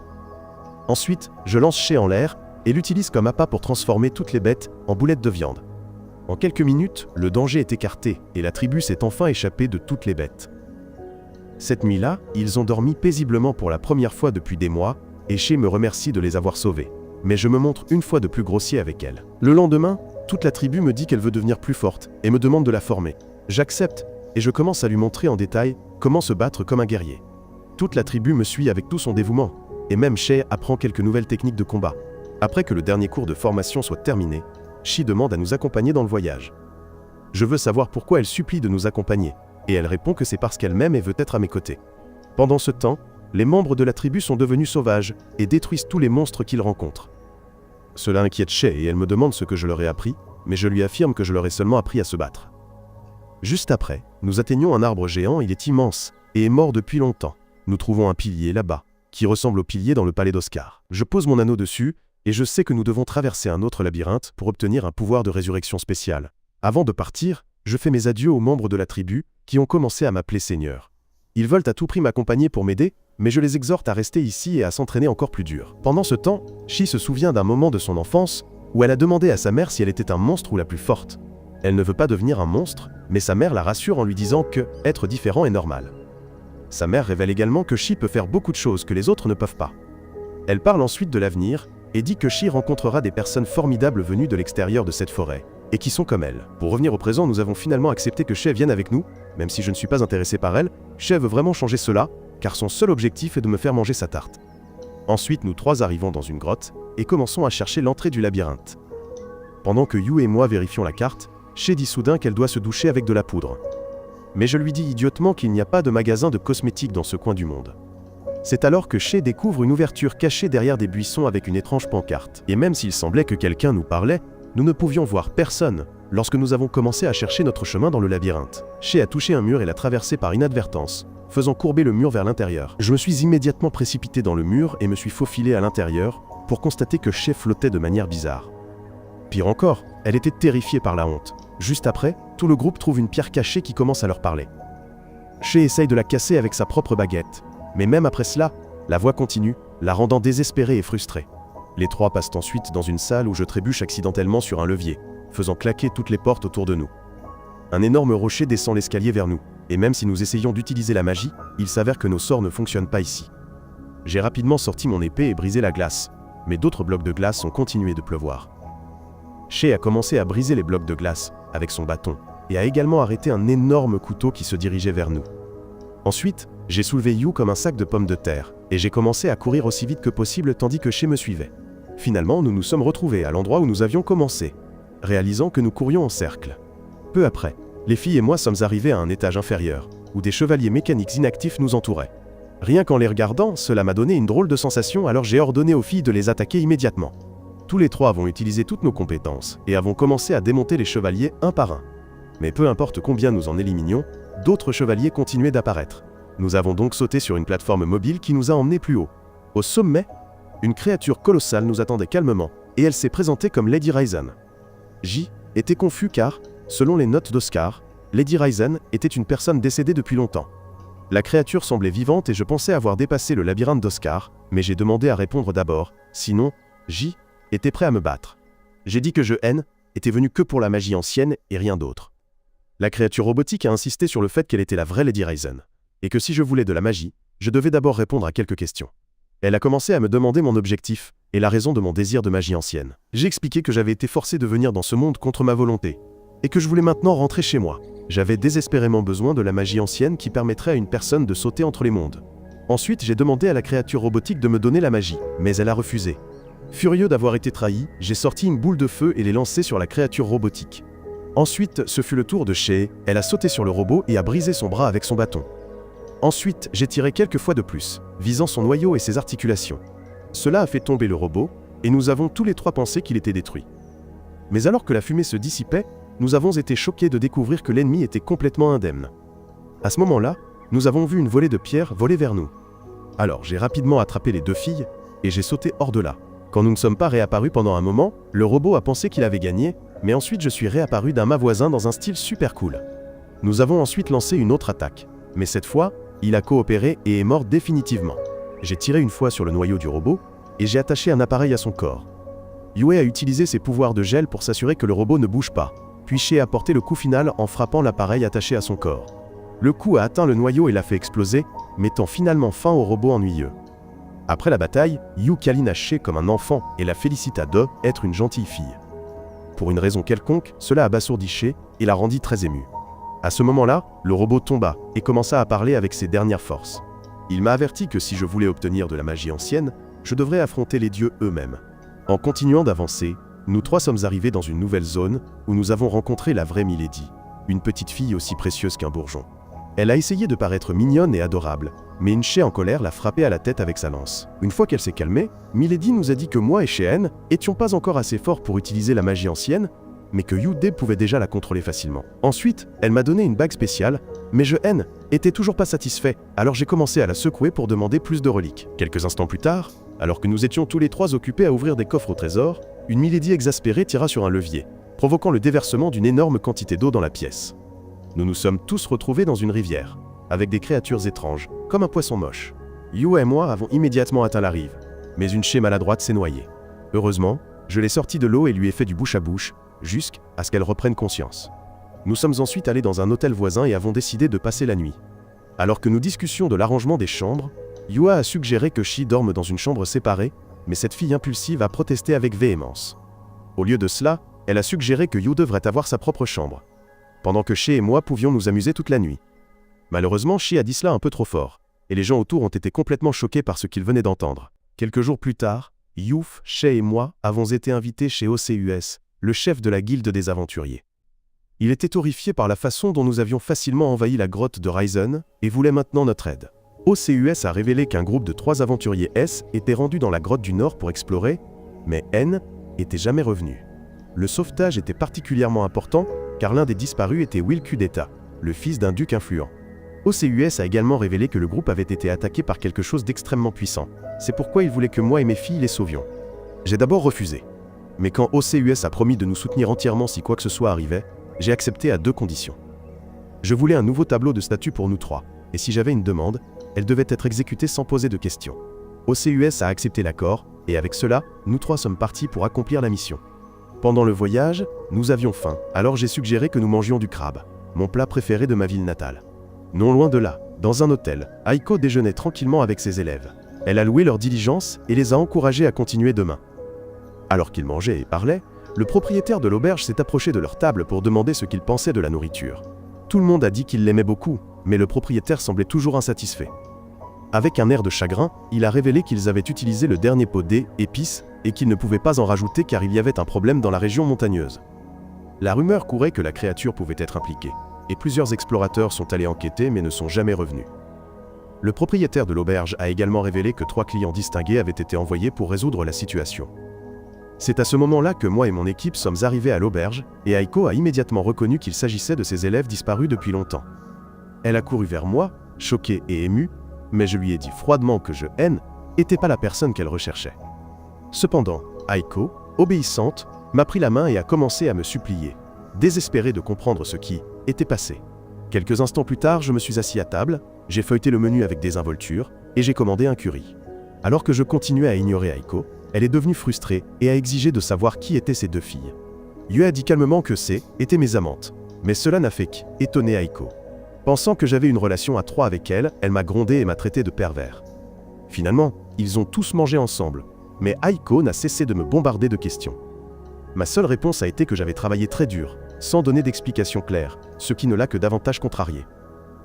Ensuite, je lance Shay en l'air, et l'utilise comme appât pour transformer toutes les bêtes en boulettes de viande. En quelques minutes, le danger est écarté, et la tribu s'est enfin échappée de toutes les bêtes. Cette nuit-là, ils ont dormi paisiblement pour la première fois depuis des mois, et Shay me remercie de les avoir sauvés. Mais je me montre une fois de plus grossier avec elle. Le lendemain, toute la tribu me dit qu'elle veut devenir plus forte, et me demande de la former. J'accepte, et je commence à lui montrer en détail comment se battre comme un guerrier. Toute la tribu me suit avec tout son dévouement, et même Shay apprend quelques nouvelles techniques de combat. Après que le dernier cours de formation soit terminé, Shi demande à nous accompagner dans le voyage. Je veux savoir pourquoi elle supplie de nous accompagner, et elle répond que c'est parce qu'elle m'aime et veut être à mes côtés. Pendant ce temps, les membres de la tribu sont devenus sauvages et détruisent tous les monstres qu'ils rencontrent. Cela inquiète Shay et elle me demande ce que je leur ai appris, mais je lui affirme que je leur ai seulement appris à se battre. Juste après, nous atteignons un arbre géant, il est immense et est mort depuis longtemps. Nous trouvons un pilier là-bas, qui ressemble au pilier dans le palais d'Oscar. Je pose mon anneau dessus, et je sais que nous devons traverser un autre labyrinthe pour obtenir un pouvoir de résurrection spécial. Avant de partir, je fais mes adieux aux membres de la tribu, qui ont commencé à m'appeler Seigneur. Ils veulent à tout prix m'accompagner pour m'aider, mais je les exhorte à rester ici et à s'entraîner encore plus dur. Pendant ce temps, Shi se souvient d'un moment de son enfance, où elle a demandé à sa mère si elle était un monstre ou la plus forte. Elle ne veut pas devenir un monstre, mais sa mère la rassure en lui disant que être différent est normal. Sa mère révèle également que Shi peut faire beaucoup de choses que les autres ne peuvent pas. Elle parle ensuite de l'avenir, et dit que Shi rencontrera des personnes formidables venues de l'extérieur de cette forêt, et qui sont comme elle. Pour revenir au présent, nous avons finalement accepté que Shay vienne avec nous, même si je ne suis pas intéressé par elle, Shay veut vraiment changer cela, car son seul objectif est de me faire manger sa tarte. Ensuite, nous trois arrivons dans une grotte, et commençons à chercher l'entrée du labyrinthe. Pendant que Yu et moi vérifions la carte, Shay dit soudain qu'elle doit se doucher avec de la poudre. Mais je lui dis idiotement qu'il n'y a pas de magasin de cosmétiques dans ce coin du monde. C'est alors que Shay découvre une ouverture cachée derrière des buissons avec une étrange pancarte. Et même s'il semblait que quelqu'un nous parlait, nous ne pouvions voir personne lorsque nous avons commencé à chercher notre chemin dans le labyrinthe. Shay a touché un mur et l'a traversé par inadvertance, faisant courber le mur vers l'intérieur. Je me suis immédiatement précipité dans le mur et me suis faufilé à l'intérieur pour constater que Shay flottait de manière bizarre. Pire encore, elle était terrifiée par la honte. Juste après, tout le groupe trouve une pierre cachée qui commence à leur parler. Shay essaye de la casser avec sa propre baguette, mais même après cela, la voix continue, la rendant désespérée et frustrée. Les trois passent ensuite dans une salle où je trébuche accidentellement sur un levier, faisant claquer toutes les portes autour de nous. Un énorme rocher descend l'escalier vers nous, et même si nous essayons d'utiliser la magie, il s'avère que nos sorts ne fonctionnent pas ici. J'ai rapidement sorti mon épée et brisé la glace, mais d'autres blocs de glace ont continué de pleuvoir. Shay a commencé à briser les blocs de glace avec son bâton, et a également arrêté un énorme couteau qui se dirigeait vers nous. Ensuite, j'ai soulevé Yu comme un sac de pommes de terre, et j'ai commencé à courir aussi vite que possible tandis que Shay me suivait. Finalement, nous nous sommes retrouvés à l'endroit où nous avions commencé, réalisant que nous courions en cercle. Peu après, les filles et moi sommes arrivés à un étage inférieur, où des chevaliers mécaniques inactifs nous entouraient. Rien qu'en les regardant, cela m'a donné une drôle de sensation, alors j'ai ordonné aux filles de les attaquer immédiatement. Tous les trois avons utilisé toutes nos compétences et avons commencé à démonter les chevaliers un par un. Mais peu importe combien nous en éliminions, d'autres chevaliers continuaient d'apparaître. Nous avons donc sauté sur une plateforme mobile qui nous a emmenés plus haut. Au sommet, une créature colossale nous attendait calmement, et elle s'est présentée comme Lady Ryzen. J était confus car, selon les notes d'Oscar, Lady Ryzen était une personne décédée depuis longtemps. La créature semblait vivante et je pensais avoir dépassé le labyrinthe d'Oscar, mais j'ai demandé à répondre d'abord, sinon, J était prêt à me battre. J'ai dit que je était venu que pour la magie ancienne et rien d'autre. La créature robotique a insisté sur le fait qu'elle était la vraie Lady Ryzen, et que si je voulais de la magie, je devais d'abord répondre à quelques questions. Elle a commencé à me demander mon objectif et la raison de mon désir de magie ancienne. J'ai expliqué que j'avais été forcé de venir dans ce monde contre ma volonté, et que je voulais maintenant rentrer chez moi. J'avais désespérément besoin de la magie ancienne qui permettrait à une personne de sauter entre les mondes. Ensuite, j'ai demandé à la créature robotique de me donner la magie, mais elle a refusé. Furieux d'avoir été trahi, j'ai sorti une boule de feu et l'ai lancée sur la créature robotique. Ensuite, ce fut le tour de Shea, elle a sauté sur le robot et a brisé son bras avec son bâton. Ensuite, j'ai tiré quelques fois de plus, visant son noyau et ses articulations. Cela a fait tomber le robot, et nous avons tous les trois pensé qu'il était détruit. Mais alors que la fumée se dissipait, nous avons été choqués de découvrir que l'ennemi était complètement indemne. À ce moment-là, nous avons vu une volée de pierres voler vers nous. Alors j'ai rapidement attrapé les deux filles, et j'ai sauté hors de là. Quand nous ne sommes pas réapparus pendant un moment, le robot a pensé qu'il avait gagné, mais ensuite je suis réapparu d'un mât voisin dans un style super cool. Nous avons ensuite lancé une autre attaque, mais cette fois, il a coopéré et est mort définitivement. J'ai tiré une fois sur le noyau du robot, et j'ai attaché un appareil à son corps. Yue a utilisé ses pouvoirs de gel pour s'assurer que le robot ne bouge pas, puis Shea a porté le coup final en frappant l'appareil attaché à son corps. Le coup a atteint le noyau et l'a fait exploser, mettant finalement fin au robot ennuyeux. Après la bataille, Yu câline Shea comme un enfant et la félicita d'être une gentille fille. Pour une raison quelconque, cela abasourdit Shea et la rendit très émue. À ce moment-là, le robot tomba et commença à parler avec ses dernières forces. Il m'a averti que si je voulais obtenir de la magie ancienne, je devrais affronter les dieux eux-mêmes. En continuant d'avancer, nous trois sommes arrivés dans une nouvelle zone où nous avons rencontré la vraie Milady, une petite fille aussi précieuse qu'un bourgeon. Elle a essayé de paraître mignonne et adorable, mais une Shea en colère l'a frappée à la tête avec sa lance. Une fois qu'elle s'est calmée, Milady nous a dit que moi et Shea étions pas encore assez forts pour utiliser la magie ancienne, mais que Yude pouvait déjà la contrôler facilement. Ensuite, elle m'a donné une bague spéciale, mais je était toujours pas satisfait, alors j'ai commencé à la secouer pour demander plus de reliques. Quelques instants plus tard, alors que nous étions tous les trois occupés à ouvrir des coffres au trésor, une Milady exaspérée tira sur un levier, provoquant le déversement d'une énorme quantité d'eau dans la pièce. Nous nous sommes tous retrouvés dans une rivière, avec des créatures étranges, comme un poisson moche. Yu et moi avons immédiatement atteint la rive, mais une Shea maladroite s'est noyée. Heureusement, je l'ai sortie de l'eau et lui ai fait du bouche à bouche, jusqu'à ce qu'elle reprenne conscience. Nous sommes ensuite allés dans un hôtel voisin et avons décidé de passer la nuit. Alors que nous discutions de l'arrangement des chambres, Yua a suggéré que Shea dorme dans une chambre séparée, mais cette fille impulsive a protesté avec véhémence. Au lieu de cela, elle a suggéré que Yu devrait avoir sa propre chambre, pendant que Shea et moi pouvions nous amuser toute la nuit. Malheureusement, Shea a dit cela un peu trop fort, et les gens autour ont été complètement choqués par ce qu'ils venaient d'entendre. Quelques jours plus tard, Youf, Shea et moi avons été invités chez OCUS, le chef de la guilde des aventuriers. Il était horrifié par la façon dont nous avions facilement envahi la grotte de Ryzen et voulait maintenant notre aide. OCUS a révélé qu'un groupe de 3 aventuriers S était rendu dans la grotte du Nord pour explorer, mais N était jamais revenu. Le sauvetage était particulièrement important car l'un des disparus était Will Kudeta, le fils d'un duc influent. OCUS a également révélé que le groupe avait été attaqué par quelque chose d'extrêmement puissant. C'est pourquoi il voulait que moi et mes filles les sauvions. J'ai d'abord refusé. Mais quand OCUS a promis de nous soutenir entièrement si quoi que ce soit arrivait, j'ai accepté à 2 conditions. Je voulais un nouveau tableau de statut pour nous 3, et si j'avais une demande, elle devait être exécutée sans poser de questions. OCUS a accepté l'accord, et avec cela, nous 3 sommes partis pour accomplir la mission. Pendant le voyage, nous avions faim, alors j'ai suggéré que nous mangions du crabe, mon plat préféré de ma ville natale. Non loin de là, dans un hôtel, Aiko déjeunait tranquillement avec ses élèves. Elle a loué leur diligence et les a encouragés à continuer demain. Alors qu'ils mangeaient et parlaient, le propriétaire de l'auberge s'est approché de leur table pour demander ce qu'ils pensaient de la nourriture. Tout le monde a dit qu'il l'aimait beaucoup, mais le propriétaire semblait toujours insatisfait. Avec un air de chagrin, il a révélé qu'ils avaient utilisé le dernier pot d'épices et qu'ils ne pouvaient pas en rajouter car il y avait un problème dans la région montagneuse. La rumeur courait que la créature pouvait être impliquée. et plusieurs explorateurs sont allés enquêter mais ne sont jamais revenus. Le propriétaire de l'auberge a également révélé que 3 clients distingués avaient été envoyés pour résoudre la situation. C'est à ce moment-là que moi et mon équipe sommes arrivés à l'auberge, et Aiko a immédiatement reconnu qu'il s'agissait de ses élèves disparus depuis longtemps. Elle a couru vers moi, choquée et émue, mais je lui ai dit froidement que je n'étais pas la personne qu'elle recherchait. Cependant, Aiko, obéissante, m'a pris la main et a commencé à me supplier, désespérée de comprendre ce qui était passé. Quelques instants plus tard, je me suis assis à table, j'ai feuilleté le menu avec désinvolture, et j'ai commandé un curry. Alors que je continuais à ignorer Aiko, elle est devenue frustrée et a exigé de savoir qui étaient ces 2 filles. Yue a dit calmement que étaient mes amantes, mais cela n'a fait qu'étonner Aiko. Pensant que j'avais une relation à 3 avec elle, elle m'a grondé et m'a traité de pervers. Finalement, ils ont tous mangé ensemble, mais Aiko n'a cessé de me bombarder de questions. Ma seule réponse a été que j'avais travaillé très dur, sans donner d'explication claire, ce qui ne l'a que davantage contrarié.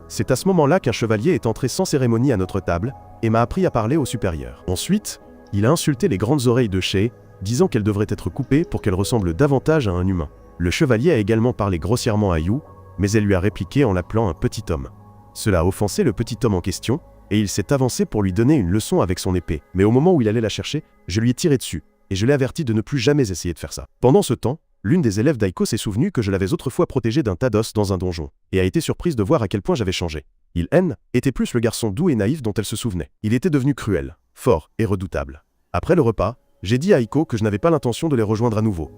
C'est à ce moment-là qu'un chevalier est entré sans cérémonie à notre table et m'a appris à parler au supérieur. Ensuite, il a insulté les grandes oreilles de Shei, disant qu'elle devrait être coupée pour qu'elle ressemble davantage à un humain. Le chevalier a également parlé grossièrement à Yu, mais elle lui a répliqué en l'appelant un petit homme. Cela a offensé le petit homme en question, et il s'est avancé pour lui donner une leçon avec son épée. Mais au moment où il allait la chercher, je lui ai tiré dessus, et je l'ai averti de ne plus jamais essayer de faire ça. Pendant ce temps, l'une des élèves d'Aiko s'est souvenue que je l'avais autrefois protégée d'un tas d'os dans un donjon, et a été surprise de voir à quel point j'avais changé. Il était plus le garçon doux et naïf dont elle se souvenait. Il était devenu cruel, fort et redoutable. Après le repas, j'ai dit à Aiko que je n'avais pas l'intention de les rejoindre à nouveau.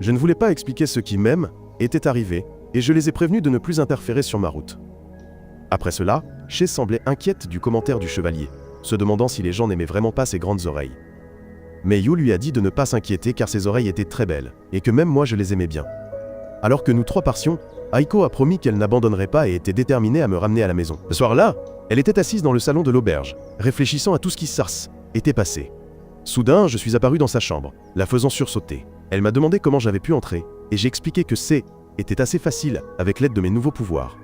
Je ne voulais pas expliquer ce qui était arrivé, et je les ai prévenus de ne plus interférer sur ma route. Après cela, Shei semblait inquiète du commentaire du chevalier, se demandant si les gens n'aimaient vraiment pas ses grandes oreilles. Mais Yu lui a dit de ne pas s'inquiéter car ses oreilles étaient très belles, et que même moi je les aimais bien. Alors que nous 3 partions, Aiko a promis qu'elle n'abandonnerait pas et était déterminée à me ramener à la maison. Ce soir-là, elle était assise dans le salon de l'auberge, réfléchissant à tout ce qui était passé. Soudain, je suis apparu dans sa chambre, la faisant sursauter. Elle m'a demandé comment j'avais pu entrer, et j'ai expliqué que était assez facile avec l'aide de mes nouveaux pouvoirs.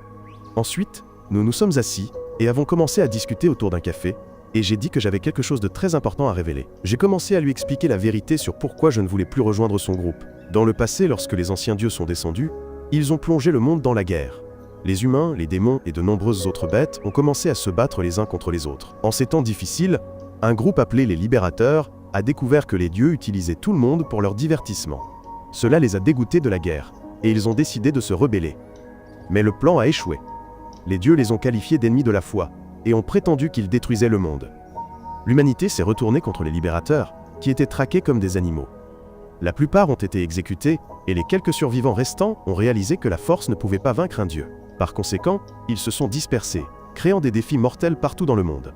Ensuite, nous nous sommes assis et avons commencé à discuter autour d'un café, et j'ai dit que j'avais quelque chose de très important à révéler. J'ai commencé à lui expliquer la vérité sur pourquoi je ne voulais plus rejoindre son groupe. Dans le passé, lorsque les anciens dieux sont descendus, ils ont plongé le monde dans la guerre. Les humains, les démons et de nombreuses autres bêtes ont commencé à se battre les uns contre les autres. En ces temps difficiles, un groupe appelé les Libérateurs a découvert que les dieux utilisaient tout le monde pour leur divertissement. Cela les a dégoûtés de la guerre, et ils ont décidé de se rebeller. Mais le plan a échoué. Les dieux les ont qualifiés d'ennemis de la foi, et ont prétendu qu'ils détruisaient le monde. L'humanité s'est retournée contre les Libérateurs, qui étaient traqués comme des animaux. La plupart ont été exécutés, et les quelques survivants restants ont réalisé que la force ne pouvait pas vaincre un dieu. Par conséquent, ils se sont dispersés, créant des défis mortels partout dans le monde.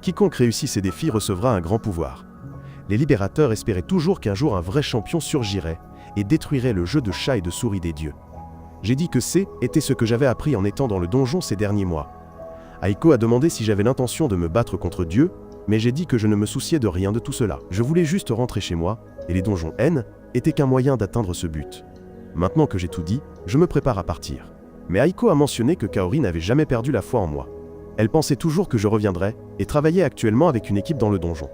Quiconque réussit ces défis recevra un grand pouvoir. Les Libérateurs espéraient toujours qu'un jour un vrai champion surgirait et détruirait le jeu de chat et de souris des dieux. J'ai dit que était ce que j'avais appris en étant dans le donjon ces derniers mois. Aiko a demandé si j'avais l'intention de me battre contre Dieu, mais j'ai dit que je ne me souciais de rien de tout cela. Je voulais juste rentrer chez moi, et les donjons étaient qu'un moyen d'atteindre ce but. Maintenant que j'ai tout dit, je me prépare à partir. Mais Aiko a mentionné que Kaori n'avait jamais perdu la foi en moi. Elle pensait toujours que je reviendrais, et travaillait actuellement avec une équipe dans le donjon.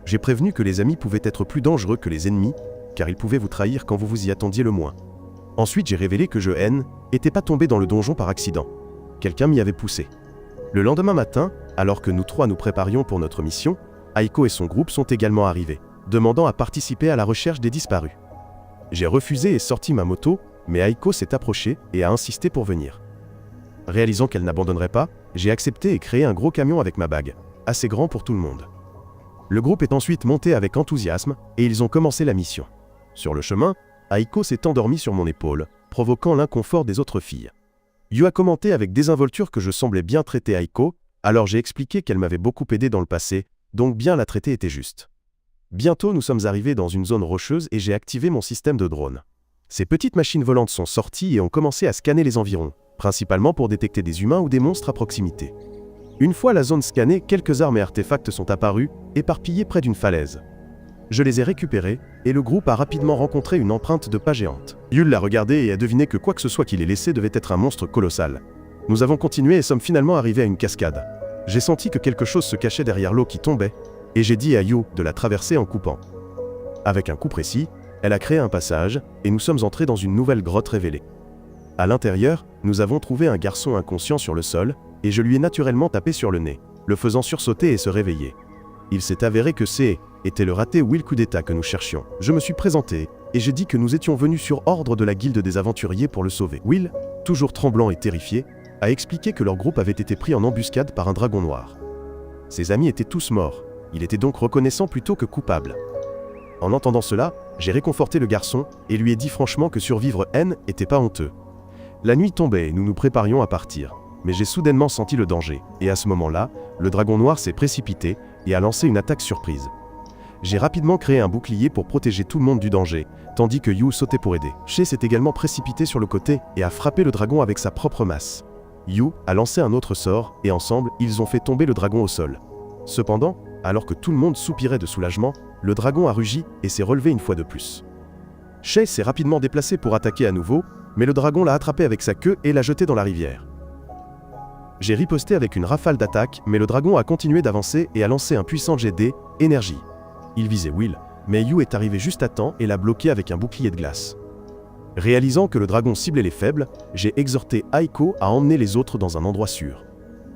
J'ai prévenu que les amis pouvaient être plus dangereux que les ennemis, car ils pouvaient vous trahir quand vous vous y attendiez le moins. Ensuite, j'ai révélé que je n'étais pas tombé dans le donjon par accident. Quelqu'un m'y avait poussé. Le lendemain matin, alors que nous 3 nous préparions pour notre mission, Aiko et son groupe sont également arrivés, demandant à participer à la recherche des disparus. J'ai refusé et sorti ma moto, mais Aiko s'est approchée et a insisté pour venir. Réalisant qu'elle n'abandonnerait pas, j'ai accepté et créé un gros camion avec ma bague, assez grand pour tout le monde. Le groupe est ensuite monté avec enthousiasme et ils ont commencé la mission. Sur le chemin, Aiko s'est endormie sur mon épaule, provoquant l'inconfort des autres filles. Yu a commenté avec désinvolture que je semblais bien traiter Aiko, alors j'ai expliqué qu'elle m'avait beaucoup aidé dans le passé, donc bien la traiter était juste. Bientôt nous sommes arrivés dans une zone rocheuse et j'ai activé mon système de drone. Ces petites machines volantes sont sorties et ont commencé à scanner les environs, principalement pour détecter des humains ou des monstres à proximité. Une fois la zone scannée, quelques armes et artefacts sont apparus, éparpillés près d'une falaise. Je les ai récupérés, et le groupe a rapidement rencontré une empreinte de pas géante. Yul l'a regardé et a deviné que quoi que ce soit qu'il ait laissé devait être un monstre colossal. Nous avons continué et sommes finalement arrivés à une cascade. J'ai senti que quelque chose se cachait derrière l'eau qui tombait, et j'ai dit à Yu de la traverser en coupant. Avec un coup précis, elle a créé un passage, et nous sommes entrés dans une nouvelle grotte révélée. À l'intérieur, nous avons trouvé un garçon inconscient sur le sol, et je lui ai naturellement tapé sur le nez, le faisant sursauter et se réveiller. Il s'est avéré que était le raté Will Kudeta que nous cherchions. Je me suis présenté, et j'ai dit que nous étions venus sur ordre de la guilde des aventuriers pour le sauver. Will, toujours tremblant et terrifié, a expliqué que leur groupe avait été pris en embuscade par un dragon noir. Ses amis étaient tous morts, il était donc reconnaissant plutôt que coupable. En entendant cela, j'ai réconforté le garçon et lui ai dit franchement que survivre n'était pas honteux. La nuit tombait et nous nous préparions à partir, mais j'ai soudainement senti le danger, et à ce moment-là, le dragon noir s'est précipité et a lancé une attaque surprise. J'ai rapidement créé un bouclier pour protéger tout le monde du danger, tandis que Yu sautait pour aider. Shay s'est également précipité sur le côté et a frappé le dragon avec sa propre masse. Yu a lancé un autre sort, et ensemble, ils ont fait tomber le dragon au sol. Cependant, alors que tout le monde soupirait de soulagement, le dragon a rugi et s'est relevé une fois de plus. Shay s'est rapidement déplacé pour attaquer à nouveau, mais le dragon l'a attrapé avec sa queue et l'a jeté dans la rivière. J'ai riposté avec une rafale d'attaque, mais le dragon a continué d'avancer et a lancé un puissant jet d'énergie. Il visait Will, mais Yu est arrivé juste à temps et l'a bloqué avec un bouclier de glace. Réalisant que le dragon ciblait les faibles, j'ai exhorté Aiko à emmener les autres dans un endroit sûr.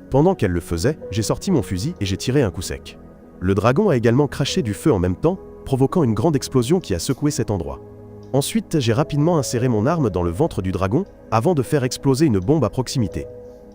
Pendant qu'elle le faisait, j'ai sorti mon fusil et j'ai tiré un coup sec. Le dragon a également craché du feu en même temps, provoquant une grande explosion qui a secoué cet endroit. Ensuite, j'ai rapidement inséré mon arme dans le ventre du dragon, avant de faire exploser une bombe à proximité.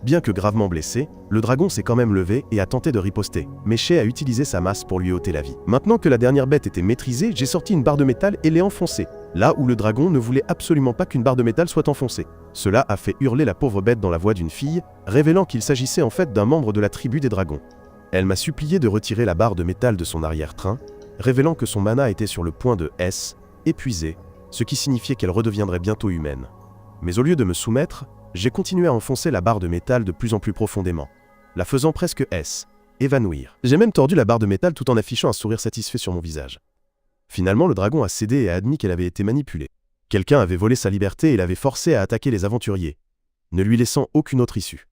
Bien que gravement blessé, le dragon s'est quand même levé et a tenté de riposter, mais Shay a utilisé sa masse pour lui ôter la vie. Maintenant que la dernière bête était maîtrisée, j'ai sorti une barre de métal et l'ai enfoncée, là où le dragon ne voulait absolument pas qu'une barre de métal soit enfoncée. Cela a fait hurler la pauvre bête dans la voix d'une fille, révélant qu'il s'agissait en fait d'un membre de la tribu des dragons. Elle m'a supplié de retirer la barre de métal de son arrière-train, révélant que son mana était sur le point de épuisé, ce qui signifiait qu'elle redeviendrait bientôt humaine. Mais au lieu de me soumettre, j'ai continué à enfoncer la barre de métal de plus en plus profondément, la faisant presque évanouir. J'ai même tordu la barre de métal tout en affichant un sourire satisfait sur mon visage. Finalement, le dragon a cédé et a admis qu'elle avait été manipulée. Quelqu'un avait volé sa liberté et l'avait forcé à attaquer les aventuriers, ne lui laissant aucune autre issue.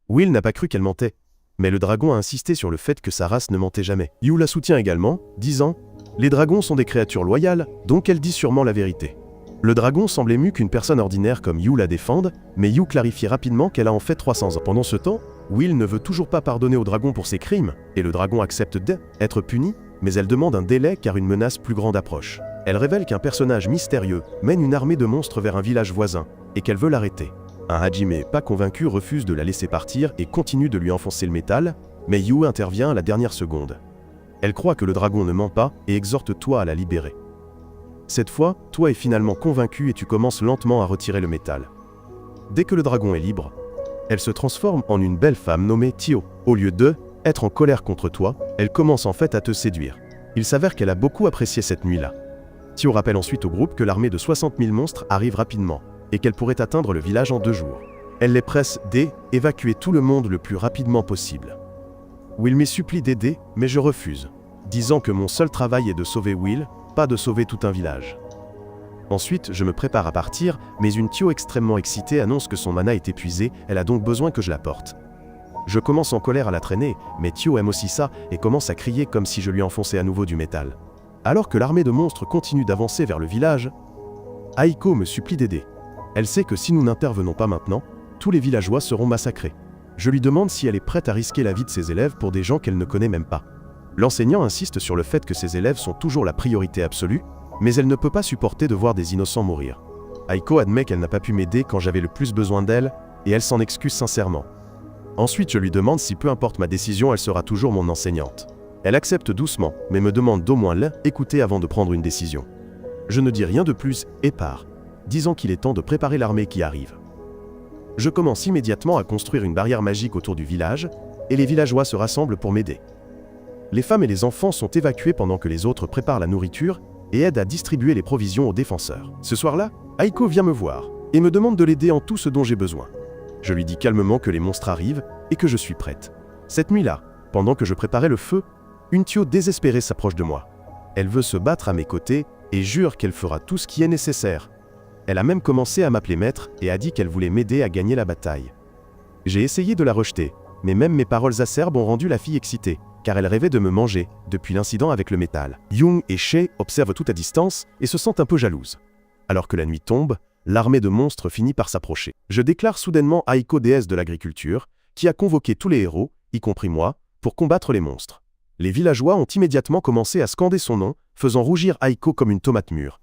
Will n'a pas cru qu'elle mentait, mais le dragon a insisté sur le fait que sa race ne mentait jamais. Yu la soutient également, disant « Les dragons sont des créatures loyales, donc elle dit sûrement la vérité ». Le dragon semble ému qu'une personne ordinaire comme Yu la défende, mais Yu clarifie rapidement qu'elle a en fait 300 ans. Pendant ce temps, Will ne veut toujours pas pardonner au dragon pour ses crimes, et le dragon accepte d'être puni, mais elle demande un délai car une menace plus grande approche. Elle révèle qu'un personnage mystérieux mène une armée de monstres vers un village voisin, et qu'elle veut l'arrêter. Un Hajime, pas convaincu, refuse de la laisser partir et continue de lui enfoncer le métal, mais Yu intervient à la dernière seconde. Elle croit que le dragon ne ment pas et exhorte Toi à la libérer. Cette fois, Toi est finalement convaincu et tu commences lentement à retirer le métal. Dès que le dragon est libre, elle se transforme en une belle femme nommée Tio. Au lieu d'être en colère contre toi, elle commence en fait à te séduire. Il s'avère qu'elle a beaucoup apprécié cette nuit-là. Tio rappelle ensuite au groupe que l'armée de 60 000 monstres arrive rapidement, et qu'elle pourrait atteindre le village en 2 jours. Elle les presse d'évacuer tout le monde le plus rapidement possible. Will me supplie d'aider, mais je refuse, disant que mon seul travail est de sauver Will, pas de sauver tout un village. Ensuite, je me prépare à partir, mais une Tio extrêmement excitée annonce que son mana est épuisé, elle a donc besoin que je la porte. Je commence en colère à la traîner, mais Tio aime aussi ça et commence à crier comme si je lui enfonçais à nouveau du métal. Alors que l'armée de monstres continue d'avancer vers le village, Aiko me supplie d'aider. Elle sait que si nous n'intervenons pas maintenant, tous les villageois seront massacrés. Je lui demande si elle est prête à risquer la vie de ses élèves pour des gens qu'elle ne connaît même pas. L'enseignant insiste sur le fait que ses élèves sont toujours la priorité absolue, mais elle ne peut pas supporter de voir des innocents mourir. Aiko admet qu'elle n'a pas pu m'aider quand j'avais le plus besoin d'elle, et elle s'en excuse sincèrement. Ensuite, je lui demande si peu importe ma décision, elle sera toujours mon enseignante. Elle accepte doucement, mais me demande d'au moins l'écouter avant de prendre une décision. Je ne dis rien de plus et pars, disant qu'il est temps de préparer l'armée qui arrive. Je commence immédiatement à construire une barrière magique autour du village, et les villageois se rassemblent pour m'aider. Les femmes et les enfants sont évacués pendant que les autres préparent la nourriture et aident à distribuer les provisions aux défenseurs. Ce soir-là, Aiko vient me voir et me demande de l'aider en tout ce dont j'ai besoin. Je lui dis calmement que les monstres arrivent et que je suis prête. Cette nuit-là, pendant que je préparais le feu, une Tio désespérée s'approche de moi. Elle veut se battre à mes côtés et jure qu'elle fera tout ce qui est nécessaire. Elle a même commencé à m'appeler maître et a dit qu'elle voulait m'aider à gagner la bataille. J'ai essayé de la rejeter, mais même mes paroles acerbes ont rendu la fille excitée, car elle rêvait de me manger, depuis l'incident avec le métal. Young et Shay observent tout à distance et se sentent un peu jalouses. Alors que la nuit tombe, l'armée de monstres finit par s'approcher. Je déclare soudainement Aiko déesse de l'agriculture, qui a convoqué tous les héros, y compris moi, pour combattre les monstres. Les villageois ont immédiatement commencé à scander son nom, faisant rougir Aiko comme une tomate mûre.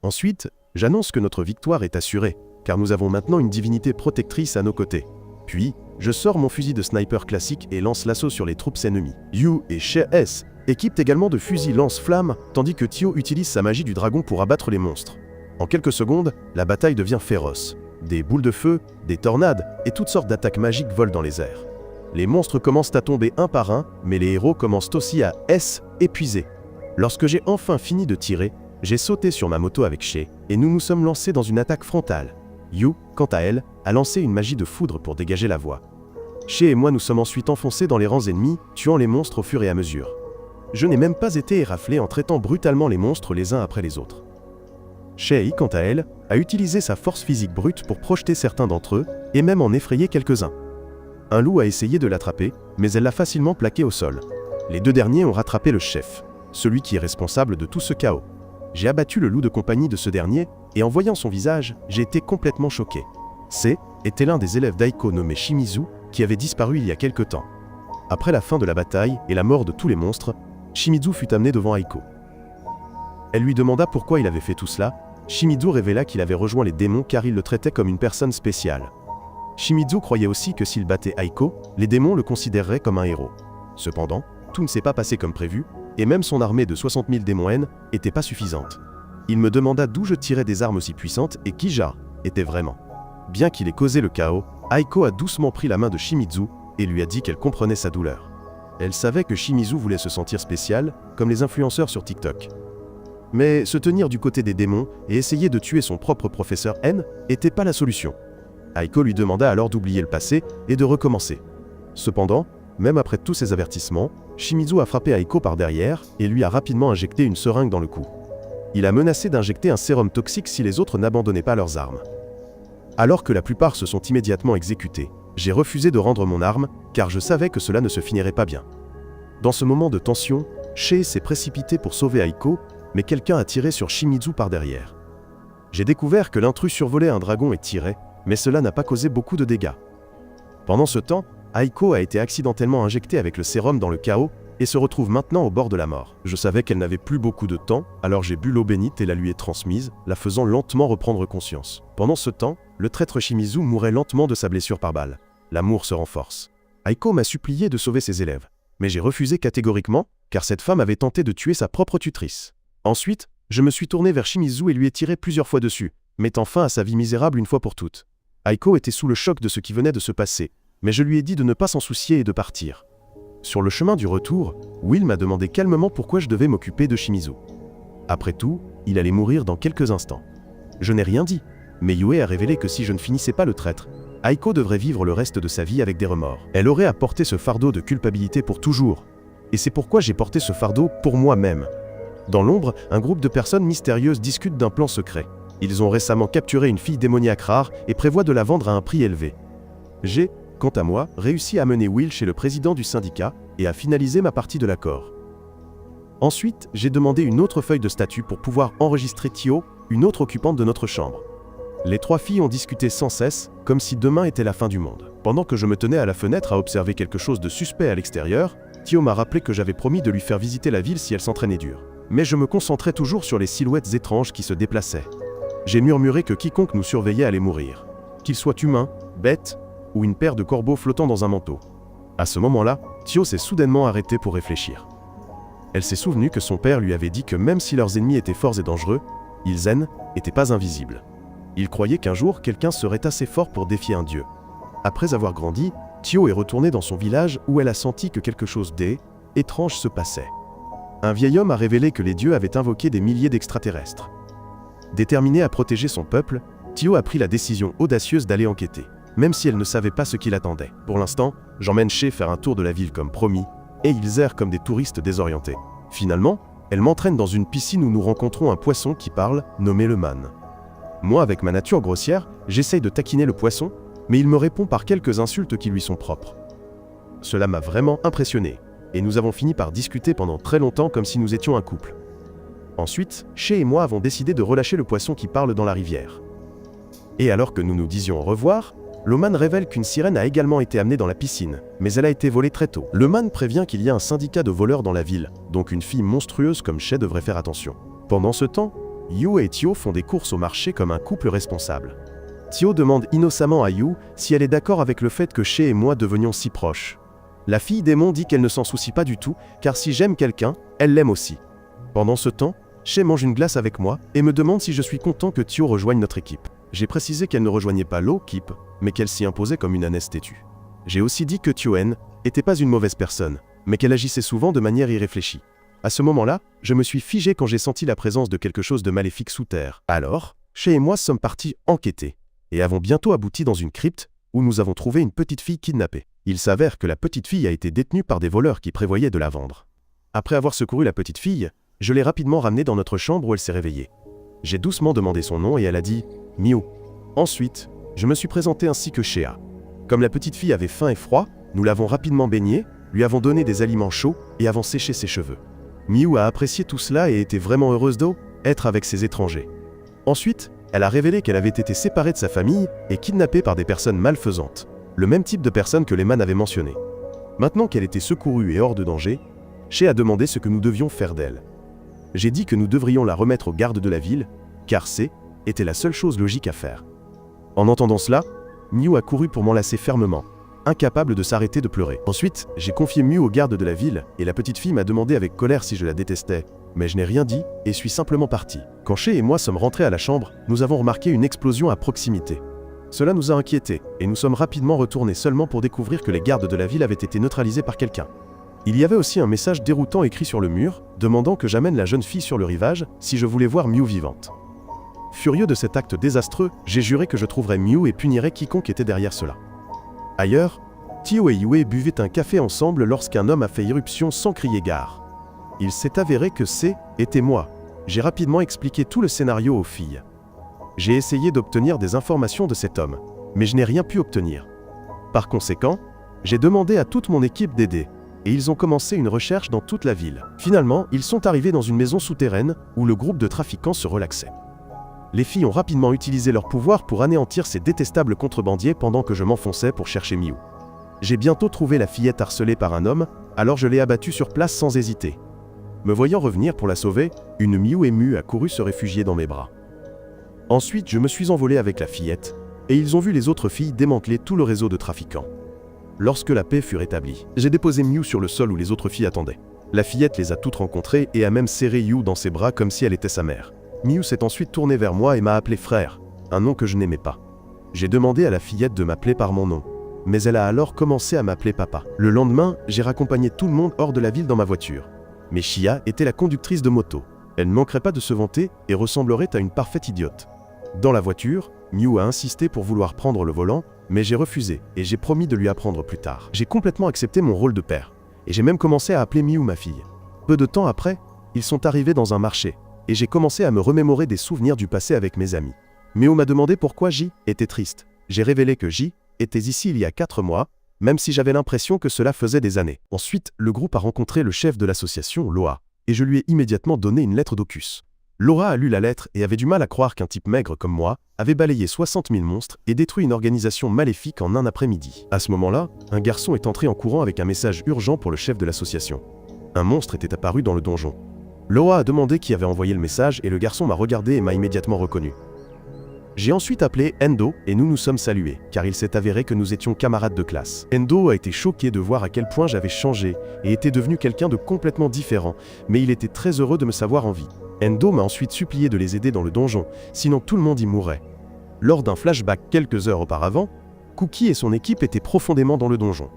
Ensuite, j'annonce que notre victoire est assurée, car nous avons maintenant une divinité protectrice à nos côtés. Puis, je sors mon fusil de sniper classique et lance l'assaut sur les troupes ennemies. Yu et Shes équipent également de fusils lance-flammes, tandis que Tio utilise sa magie du dragon pour abattre les monstres. En quelques secondes, la bataille devient féroce. Des boules de feu, des tornades et toutes sortes d'attaques magiques volent dans les airs. Les monstres commencent à tomber un par un, mais les héros commencent aussi à s'épuiser. Lorsque j'ai enfin fini de tirer, j'ai sauté sur ma moto avec Shay et nous nous sommes lancés dans une attaque frontale. Yu, quant à elle, a lancé une magie de foudre pour dégager la voie. Shay et moi nous sommes ensuite enfoncés dans les rangs ennemis, tuant les monstres au fur et à mesure. Je n'ai même pas été éraflé en traitant brutalement les monstres les uns après les autres. Shay, quant à elle, a utilisé sa force physique brute pour projeter certains d'entre eux et même en effrayer quelques-uns. Un loup a essayé de l'attraper, mais elle l'a facilement plaqué au sol. Les deux derniers ont rattrapé le chef, celui qui est responsable de tout ce chaos. J'ai abattu le loup de compagnie de ce dernier, et en voyant son visage, j'ai été complètement choqué. C était l'un des élèves d'Aiko nommé Shimizu, qui avait disparu il y a quelque temps. Après la fin de la bataille et la mort de tous les monstres, Shimizu fut amené devant Aiko. Elle lui demanda pourquoi il avait fait tout cela. Shimizu révéla qu'il avait rejoint les démons car il le traitait comme une personne spéciale. Shimizu croyait aussi que s'il battait Aiko, les démons le considéreraient comme un héros. Cependant, tout ne s'est pas passé comme prévu, et même son armée de 60 000 démons N était pas suffisante. Il me demanda d'où je tirais des armes aussi puissantes et qui Jar était vraiment. Bien qu'il ait causé le chaos, Aiko a doucement pris la main de Shimizu et lui a dit qu'elle comprenait sa douleur. Elle savait que Shimizu voulait se sentir spécial, comme les influenceurs sur TikTok. Mais se tenir du côté des démons et essayer de tuer son propre professeur N n'était pas la solution. Aiko lui demanda alors d'oublier le passé et de recommencer. Cependant, même après tous ces avertissements, Shimizu a frappé Aiko par derrière et lui a rapidement injecté une seringue dans le cou. Il a menacé d'injecter un sérum toxique si les autres n'abandonnaient pas leurs armes. Alors que la plupart se sont immédiatement exécutés, j'ai refusé de rendre mon arme car je savais que cela ne se finirait pas bien. Dans ce moment de tension, Shay s'est précipité pour sauver Aiko, mais quelqu'un a tiré sur Shimizu par derrière. J'ai découvert que l'intrus survolait un dragon et tirait, mais cela n'a pas causé beaucoup de dégâts. Pendant ce temps, Aiko a été accidentellement injectée avec le sérum dans le chaos et se retrouve maintenant au bord de la mort. Je savais qu'elle n'avait plus beaucoup de temps, alors j'ai bu l'eau bénite et la lui ai transmise, la faisant lentement reprendre conscience. Pendant ce temps, le traître Shimizu mourait lentement de sa blessure par balle. L'amour se renforce. Aiko m'a supplié de sauver ses élèves, mais j'ai refusé catégoriquement, car cette femme avait tenté de tuer sa propre tutrice. Ensuite, je me suis tourné vers Shimizu et lui ai tiré plusieurs fois dessus, mettant fin à sa vie misérable une fois pour toutes. Aiko était sous le choc de ce qui venait de se passer, mais je lui ai dit de ne pas s'en soucier et de partir. Sur le chemin du retour, Will m'a demandé calmement pourquoi je devais m'occuper de Shimizu. Après tout, il allait mourir dans quelques instants. Je n'ai rien dit, mais Yue a révélé que si je ne finissais pas le traître, Aiko devrait vivre le reste de sa vie avec des remords. Elle aurait à porter ce fardeau de culpabilité pour toujours. Et c'est pourquoi j'ai porté ce fardeau pour moi-même. Dans l'ombre, un groupe de personnes mystérieuses discute d'un plan secret. Ils ont récemment capturé une fille démoniaque rare et prévoient de la vendre à un prix élevé. J'ai, quant à moi, réussi à mener Will chez le président du syndicat et à finaliser ma partie de l'accord. Ensuite, j'ai demandé une autre feuille de statut pour pouvoir enregistrer Tio, une autre occupante de notre chambre. Les trois filles ont discuté sans cesse, comme si demain était la fin du monde. Pendant que je me tenais à la fenêtre à observer quelque chose de suspect à l'extérieur, Tio m'a rappelé que j'avais promis de lui faire visiter la ville si elle s'entraînait dur. Mais je me concentrais toujours sur les silhouettes étranges qui se déplaçaient. J'ai murmuré que quiconque nous surveillait allait mourir. Qu'il soit humain, bête, ou une paire de corbeaux flottant dans un manteau. À ce moment-là, Tio s'est soudainement arrêtée pour réfléchir. Elle s'est souvenue que son père lui avait dit que même si leurs ennemis étaient forts et dangereux, ils n'étaient pas invisibles. Il croyait qu'un jour, quelqu'un serait assez fort pour défier un dieu. Après avoir grandi, Tio est retournée dans son village où elle a senti que quelque chose d'étrange se passait. Un vieil homme a révélé que les dieux avaient invoqué des milliers d'extraterrestres. Déterminée à protéger son peuple, Tio a pris la décision audacieuse d'aller enquêter, même si elle ne savait pas ce qui l'attendait. Pour l'instant, j'emmène Shay faire un tour de la ville comme promis, et ils errent comme des touristes désorientés. Finalement, elle m'entraîne dans une piscine où nous rencontrons un poisson qui parle, nommé le man. Moi, avec ma nature grossière, j'essaye de taquiner le poisson, mais il me répond par quelques insultes qui lui sont propres. Cela m'a vraiment impressionné, et nous avons fini par discuter pendant très longtemps comme si nous étions un couple. Ensuite, Shay et moi avons décidé de relâcher le poisson qui parle dans la rivière. Et alors que nous nous disions au revoir, le man révèle qu'une sirène a également été amenée dans la piscine, mais elle a été volée très tôt. Le man prévient qu'il y a un syndicat de voleurs dans la ville, donc une fille monstrueuse comme Shay devrait faire attention. Pendant ce temps, Yu et Tio font des courses au marché comme un couple responsable. Tio demande innocemment à Yu si elle est d'accord avec le fait que Shay et moi devenions si proches. La fille démon dit qu'elle ne s'en soucie pas du tout, car si j'aime quelqu'un, elle l'aime aussi. Pendant ce temps, Shay mange une glace avec moi et me demande si je suis content que Tio rejoigne notre équipe. J'ai précisé qu'elle ne rejoignait pas l'équipe, mais qu'elle s'y imposait comme une ânesse têtue. J'ai aussi dit que Tio-en était pas une mauvaise personne, mais qu'elle agissait souvent de manière irréfléchie. À ce moment-là, je me suis figé quand j'ai senti la présence de quelque chose de maléfique sous terre. Alors, Shay et moi sommes partis enquêter, et avons bientôt abouti dans une crypte où nous avons trouvé une petite fille kidnappée. Il s'avère que la petite fille a été détenue par des voleurs qui prévoyaient de la vendre. Après avoir secouru la petite fille, je l'ai rapidement ramenée dans notre chambre où elle s'est réveillée. J'ai doucement demandé son nom et elle a dit « Miu ». Ensuite, je me suis présenté ainsi que Shea. Comme la petite fille avait faim et froid, nous l'avons rapidement baignée, lui avons donné des aliments chauds et avons séché ses cheveux. Miu a apprécié tout cela et était vraiment heureuse d'être avec ses étrangers. Ensuite, elle a révélé qu'elle avait été séparée de sa famille et kidnappée par des personnes malfaisantes, le même type de personnes que les man avaient mentionnées. Maintenant qu'elle était secourue et hors de danger, Shea a demandé ce que nous devions faire d'elle. J'ai dit que nous devrions la remettre aux gardes de la ville, car était la seule chose logique à faire. En entendant cela, Miu a couru pour m'enlacer fermement, incapable de s'arrêter de pleurer. Ensuite, j'ai confié Miu aux gardes de la ville, et la petite fille m'a demandé avec colère si je la détestais, mais je n'ai rien dit et suis simplement parti. Quand Shay et moi sommes rentrés à la chambre, nous avons remarqué une explosion à proximité. Cela nous a inquiétés, et nous sommes rapidement retournés seulement pour découvrir que les gardes de la ville avaient été neutralisés par quelqu'un. Il y avait aussi un message déroutant écrit sur le mur, demandant que j'amène la jeune fille sur le rivage si je voulais voir Miu vivante. Furieux de cet acte désastreux, j'ai juré que je trouverais Miu et punirais quiconque était derrière cela. Ailleurs, Tio et Yue buvaient un café ensemble lorsqu'un homme a fait irruption sans crier gare. Il s'est avéré que était moi. J'ai rapidement expliqué tout le scénario aux filles. J'ai essayé d'obtenir des informations de cet homme, mais je n'ai rien pu obtenir. Par conséquent, j'ai demandé à toute mon équipe d'aider, et ils ont commencé une recherche dans toute la ville. Finalement, ils sont arrivés dans une maison souterraine où le groupe de trafiquants se relaxait. Les filles ont rapidement utilisé leur pouvoir pour anéantir ces détestables contrebandiers pendant que je m'enfonçais pour chercher Miu. J'ai bientôt trouvé la fillette harcelée par un homme, alors je l'ai abattue sur place sans hésiter. Me voyant revenir pour la sauver, une Miu émue a couru se réfugier dans mes bras. Ensuite, je me suis envolé avec la fillette, et ils ont vu les autres filles démanteler tout le réseau de trafiquants. Lorsque la paix fut rétablie, j'ai déposé Miu sur le sol où les autres filles attendaient. La fillette les a toutes rencontrées et a même serré Yu dans ses bras comme si elle était sa mère. Miu s'est ensuite tournée vers moi et m'a appelé frère, un nom que je n'aimais pas. J'ai demandé à la fillette de m'appeler par mon nom, mais elle a alors commencé à m'appeler papa. Le lendemain, j'ai raccompagné tout le monde hors de la ville dans ma voiture. Mais Shia était la conductrice de moto. Elle ne manquerait pas de se vanter et ressemblerait à une parfaite idiote. Dans la voiture, Miu a insisté pour vouloir prendre le volant, mais j'ai refusé et j'ai promis de lui apprendre plus tard. J'ai complètement accepté mon rôle de père, et j'ai même commencé à appeler Miu ma fille. Peu de temps après, ils sont arrivés dans un marché, et j'ai commencé à me remémorer des souvenirs du passé avec mes amis. Miu m'a demandé pourquoi J était triste. J'ai révélé que J était ici il y a 4 mois, même si j'avais l'impression que cela faisait des années. Ensuite, le groupe a rencontré le chef de l'association, Loa, et je lui ai immédiatement donné une lettre d'Ocus. Laura a lu la lettre et avait du mal à croire qu'un type maigre comme moi avait balayé 60 000 monstres et détruit une organisation maléfique en un après-midi. À ce moment-là, un garçon est entré en courant avec un message urgent pour le chef de l'association. Un monstre était apparu dans le donjon. Laura a demandé qui avait envoyé le message et le garçon m'a regardé et m'a immédiatement reconnu. J'ai ensuite appelé Endo et nous nous sommes salués, car il s'est avéré que nous étions camarades de classe. Endo a été choqué de voir à quel point j'avais changé et était devenu quelqu'un de complètement différent, mais il était très heureux de me savoir en vie. Endo m'a ensuite supplié de les aider dans le donjon, sinon tout le monde y mourrait. Lors d'un flashback quelques heures auparavant, Cookie et son équipe étaient profondément dans le donjon.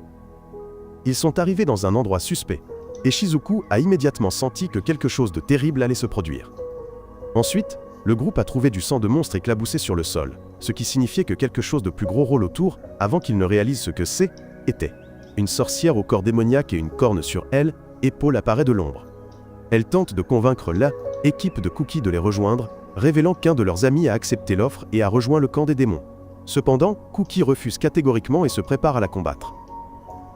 Ils sont arrivés dans un endroit suspect, et Shizuku a immédiatement senti que quelque chose de terrible allait se produire. Ensuite, le groupe a trouvé du sang de monstre éclaboussé sur le sol, ce qui signifiait que quelque chose de plus gros rôle autour avant qu'ils ne réalisent ce que était. Une sorcière au corps démoniaque et une corne sur elle, épaule apparaît de l'ombre. Elle tente de convaincre l'équipe de Cookie de les rejoindre, révélant qu'un de leurs amis a accepté l'offre et a rejoint le camp des démons. Cependant, Cookie refuse catégoriquement et se prépare à la combattre.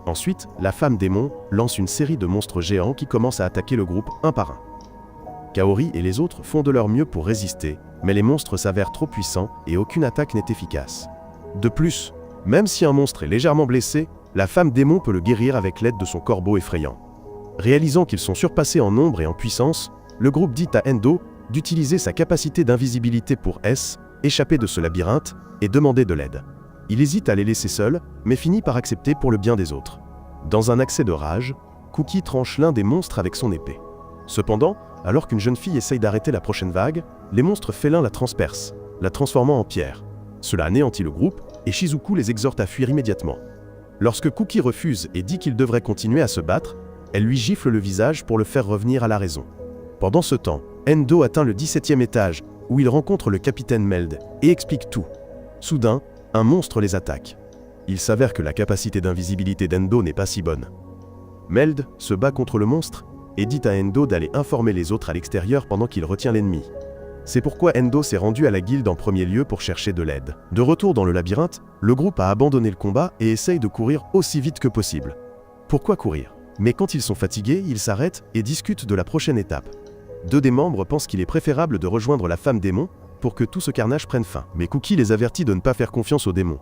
Ensuite, la femme démon lance une série de monstres géants qui commencent à attaquer le groupe un par un. Kaori et les autres font de leur mieux pour résister, mais les monstres s'avèrent trop puissants et aucune attaque n'est efficace. De plus, même si un monstre est légèrement blessé, la femme démon peut le guérir avec l'aide de son corbeau effrayant. Réalisant qu'ils sont surpassés en nombre et en puissance, le groupe dit à Endo d'utiliser sa capacité d'invisibilité pour échapper de ce labyrinthe et demander de l'aide. Il hésite à les laisser seuls, mais finit par accepter pour le bien des autres. Dans un accès de rage, Cookie tranche l'un des monstres avec son épée. Cependant, alors qu'une jeune fille essaye d'arrêter la prochaine vague, les monstres félins la transpercent, la transformant en pierre. Cela anéantit le groupe, et Shizuku les exhorte à fuir immédiatement. Lorsque Cookie refuse et dit qu'il devrait continuer à se battre, elle lui gifle le visage pour le faire revenir à la raison. Pendant ce temps, Endo atteint le 17e étage, où il rencontre le capitaine Meld, et explique tout. Soudain, un monstre les attaque. Il s'avère que la capacité d'invisibilité d'Endo n'est pas si bonne. Meld se bat contre le monstre, et dit à Endo d'aller informer les autres à l'extérieur pendant qu'il retient l'ennemi. C'est pourquoi Endo s'est rendu à la guilde en premier lieu pour chercher de l'aide. De retour dans le labyrinthe, le groupe a abandonné le combat et essaye de courir aussi vite que possible. Pourquoi courir ? Mais quand ils sont fatigués, ils s'arrêtent et discutent de la prochaine étape. Deux des membres pensent qu'il est préférable de rejoindre la femme démon pour que tout ce carnage prenne fin. Mais Cookie les avertit de ne pas faire confiance aux démons.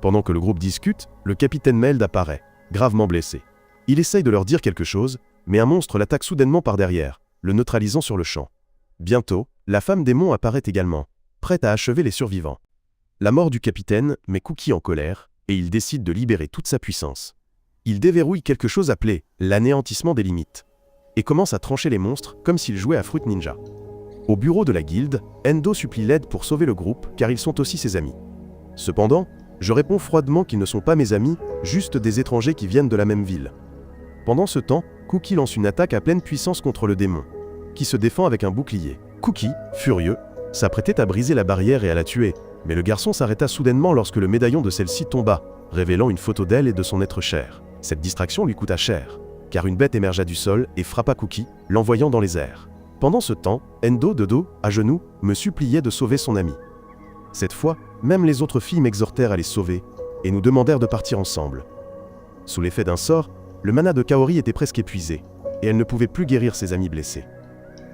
Pendant que le groupe discute, le capitaine Meld apparaît, gravement blessé. Il essaye de leur dire quelque chose, mais un monstre l'attaque soudainement par derrière, le neutralisant sur le champ. Bientôt, la femme démon apparaît également, prête à achever les survivants. La mort du capitaine met Cookie en colère, et il décide de libérer toute sa puissance. Il déverrouille quelque chose appelé l'anéantissement des limites, et commence à trancher les monstres comme s'il jouait à Fruit Ninja. Au bureau de la guilde, Endo supplie l'aide pour sauver le groupe car ils sont aussi ses amis. Cependant, je réponds froidement qu'ils ne sont pas mes amis, juste des étrangers qui viennent de la même ville. Pendant ce temps, Cookie lance une attaque à pleine puissance contre le démon, qui se défend avec un bouclier. Cookie, furieux, s'apprêtait à briser la barrière et à la tuer, mais le garçon s'arrêta soudainement lorsque le médaillon de celle-ci tomba, révélant une photo d'elle et de son être cher. Cette distraction lui coûta cher, car une bête émergea du sol et frappa Cookie, l'envoyant dans les airs. Pendant ce temps, Endo, de dos, à genoux, me suppliait de sauver son ami. Cette fois, même les autres filles m'exhortèrent à les sauver, et nous demandèrent de partir ensemble. Sous l'effet d'un sort, le mana de Kaori était presque épuisé, et elle ne pouvait plus guérir ses amis blessés.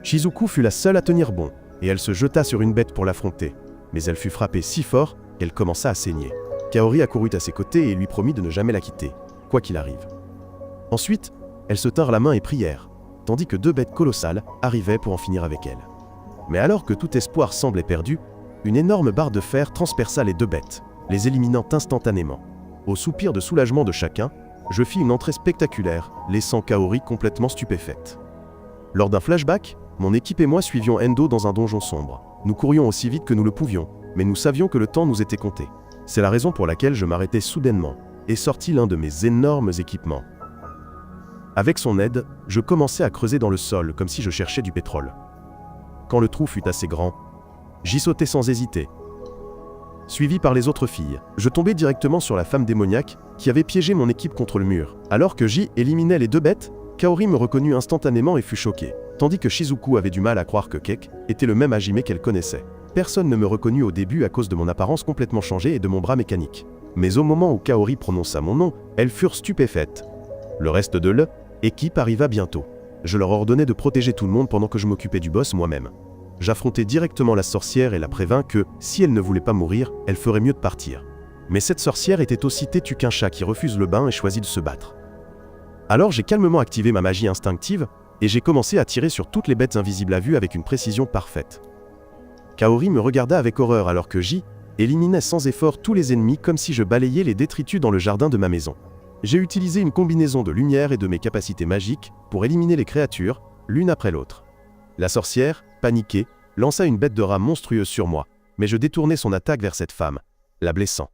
Shizuku fut la seule à tenir bon, et elle se jeta sur une bête pour l'affronter, mais elle fut frappée si fort qu'elle commença à saigner. Kaori accourut à ses côtés et lui promit de ne jamais la quitter, quoi qu'il arrive. Ensuite, elles se tinrent la main et prièrent, tandis que deux bêtes colossales arrivaient pour en finir avec elle. Mais alors que tout espoir semblait perdu, une énorme barre de fer transperça les deux bêtes, les éliminant instantanément. Au soupir de soulagement de chacun, je fis une entrée spectaculaire, laissant Kaori complètement stupéfaite. Lors d'un flashback, mon équipe et moi suivions Endo dans un donjon sombre. Nous courions aussi vite que nous le pouvions, mais nous savions que le temps nous était compté. C'est la raison pour laquelle je m'arrêtai soudainement, et sortis l'un de mes énormes équipements. Avec son aide, je commençai à creuser dans le sol comme si je cherchais du pétrole. Quand le trou fut assez grand, j'y sautai sans hésiter. Suivi par les autres filles, je tombai directement sur la femme démoniaque qui avait piégé mon équipe contre le mur. Alors que J éliminait les deux bêtes, Kaori me reconnut instantanément et fut choquée, tandis que Shizuku avait du mal à croire que Kek était le même Hajime qu'elle connaissait. Personne ne me reconnut au début à cause de mon apparence complètement changée et de mon bras mécanique. Mais au moment où Kaori prononça mon nom, elles furent stupéfaites. Le reste de l'équipe arriva bientôt. Je leur ordonnai de protéger tout le monde pendant que je m'occupais du boss moi-même. J'affrontai directement la sorcière et la prévins que, si elle ne voulait pas mourir, elle ferait mieux de partir. Mais cette sorcière était aussi têtue qu'un chat qui refuse le bain et choisit de se battre. Alors j'ai calmement activé ma magie instinctive, et j'ai commencé à tirer sur toutes les bêtes invisibles à vue avec une précision parfaite. Kaori me regarda avec horreur alors que J éliminait sans effort tous les ennemis comme si je balayais les détritus dans le jardin de ma maison. J'ai utilisé une combinaison de lumière et de mes capacités magiques pour éliminer les créatures, l'une après l'autre. La sorcière, paniquée, lança une bête de rat monstrueuse sur moi, mais je détournai son attaque vers cette femme, la blessant.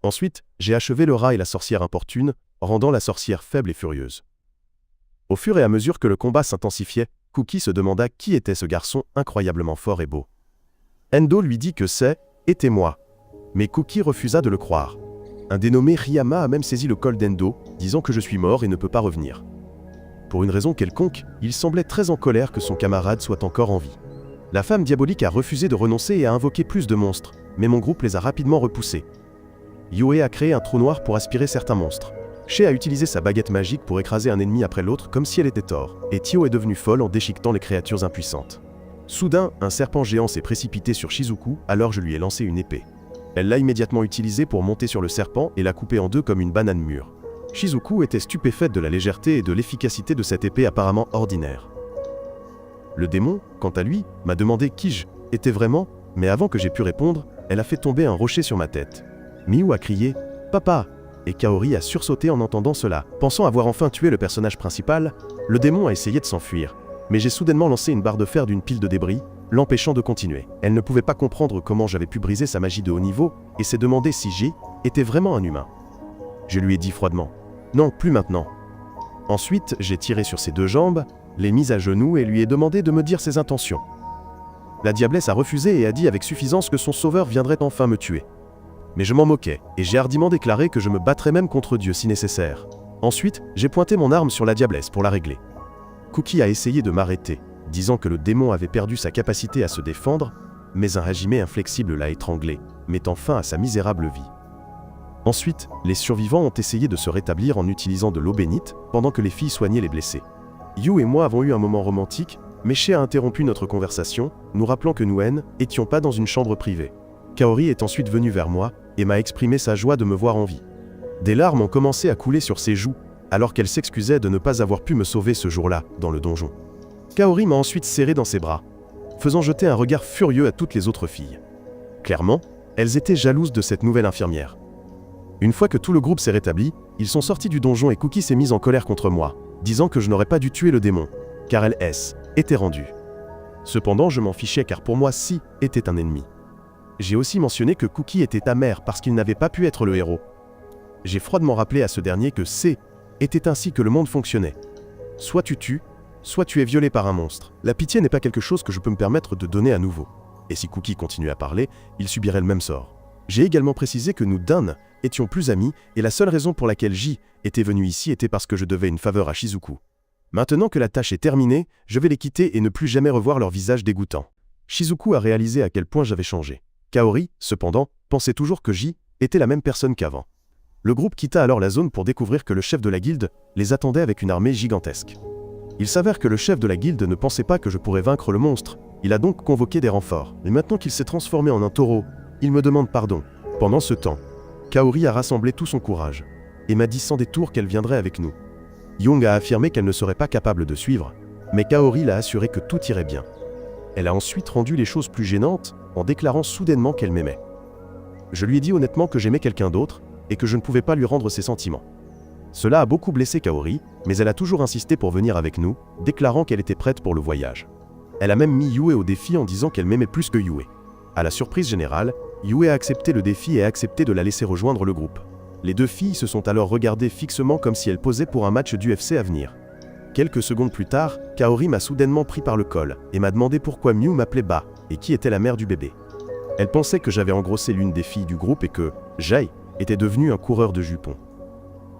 Ensuite, j'ai achevé le rat et la sorcière importune, rendant la sorcière faible et furieuse. Au fur et à mesure que le combat s'intensifiait, Cookie se demanda qui était ce garçon incroyablement fort et beau. Endo lui dit que était moi, mais Cookie refusa de le croire. Un dénommé Ryama a même saisi le col d'Endo, disant que je suis mort et ne peux pas revenir. Pour une raison quelconque, il semblait très en colère que son camarade soit encore en vie. La femme diabolique a refusé de renoncer et a invoqué plus de monstres, mais mon groupe les a rapidement repoussés. Yue a créé un trou noir pour aspirer certains monstres. She a utilisé sa baguette magique pour écraser un ennemi après l'autre comme si elle était Thor, et Tio est devenue folle en déchiquetant les créatures impuissantes. Soudain, un serpent géant s'est précipité sur Shizuku, alors je lui ai lancé une épée. Elle l'a immédiatement utilisée pour monter sur le serpent et l'a coupé en deux comme une banane mûre. Shizuku était stupéfaite de la légèreté et de l'efficacité de cette épée apparemment ordinaire. Le démon, quant à lui, m'a demandé qui je étais vraiment, mais avant que j'aie pu répondre, elle a fait tomber un rocher sur ma tête. Miu a crié « Papa !» et Kaori a sursauté en entendant cela. Pensant avoir enfin tué le personnage principal, le démon a essayé de s'enfuir. Mais j'ai soudainement lancé une barre de fer d'une pile de débris, l'empêchant de continuer. Elle ne pouvait pas comprendre comment j'avais pu briser sa magie de haut niveau et s'est demandé si J était vraiment un humain. Je lui ai dit froidement « Non, plus maintenant ». Ensuite, j'ai tiré sur ses deux jambes, l'ai mise à genoux et lui ai demandé de me dire ses intentions. La diablesse a refusé et a dit avec suffisance que son sauveur viendrait enfin me tuer. Mais je m'en moquais, et j'ai hardiment déclaré que je me battrais même contre Dieu si nécessaire. Ensuite, j'ai pointé mon arme sur la diablesse pour la régler. Cookie a essayé de m'arrêter, disant que le démon avait perdu sa capacité à se défendre, mais un Hajime inflexible l'a étranglé, mettant fin à sa misérable vie. Ensuite, les survivants ont essayé de se rétablir en utilisant de l'eau bénite, pendant que les filles soignaient les blessés. Yu et moi avons eu un moment romantique, mais She a interrompu notre conversation, nous rappelant que nous n'étions pas dans une chambre privée. Kaori est ensuite venue vers moi, et m'a exprimé sa joie de me voir en vie. Des larmes ont commencé à couler sur ses joues, alors qu'elle s'excusait de ne pas avoir pu me sauver ce jour-là, dans le donjon. Kaori m'a ensuite serré dans ses bras, faisant jeter un regard furieux à toutes les autres filles. Clairement, elles étaient jalouses de cette nouvelle infirmière. Une fois que tout le groupe s'est rétabli, ils sont sortis du donjon et Cookie s'est mise en colère contre moi, disant que je n'aurais pas dû tuer le démon, car elle était rendue. Cependant, je m'en fichais car pour moi, Si était un ennemi. J'ai aussi mentionné que Cookie était amer parce qu'il n'avait pas pu être le héros. J'ai froidement rappelé à ce dernier que C était ainsi que le monde fonctionnait. Soit tu tues, soit tu es violé par un monstre. La pitié n'est pas quelque chose que je peux me permettre de donner à nouveau. Et si Cookie continue à parler, il subirait le même sort. J'ai également précisé que nous étions plus amis et la seule raison pour laquelle J était venu ici était parce que je devais une faveur à Shizuku. Maintenant que la tâche est terminée, je vais les quitter et ne plus jamais revoir leur visage dégoûtant. Shizuku a réalisé à quel point j'avais changé. Kaori, cependant, pensait toujours que J était la même personne qu'avant. Le groupe quitta alors la zone pour découvrir que le chef de la guilde les attendait avec une armée gigantesque. Il s'avère que le chef de la guilde ne pensait pas que je pourrais vaincre le monstre, il a donc convoqué des renforts. Et maintenant qu'il s'est transformé en un taureau, il me demande pardon. Pendant ce temps, Kaori a rassemblé tout son courage, et m'a dit sans détour qu'elle viendrait avec nous. Young a affirmé qu'elle ne serait pas capable de suivre, mais Kaori l'a assuré que tout irait bien. Elle a ensuite rendu les choses plus gênantes, en déclarant soudainement qu'elle m'aimait. Je lui ai dit honnêtement que j'aimais quelqu'un d'autre, et que je ne pouvais pas lui rendre ses sentiments. Cela a beaucoup blessé Kaori, mais elle a toujours insisté pour venir avec nous, déclarant qu'elle était prête pour le voyage. Elle a même mis Yue au défi en disant qu'elle m'aimait plus que Yue. À la surprise générale, Yue a accepté le défi et a accepté de la laisser rejoindre le groupe. Les deux filles se sont alors regardées fixement comme si elles posaient pour un match d'UFC à venir. Quelques secondes plus tard, Kaori m'a soudainement pris par le col et m'a demandé pourquoi Miu m'appelait Ba et qui était la mère du bébé. Elle pensait que j'avais engrossé l'une des filles du groupe et que Jai était devenu un coureur de jupons.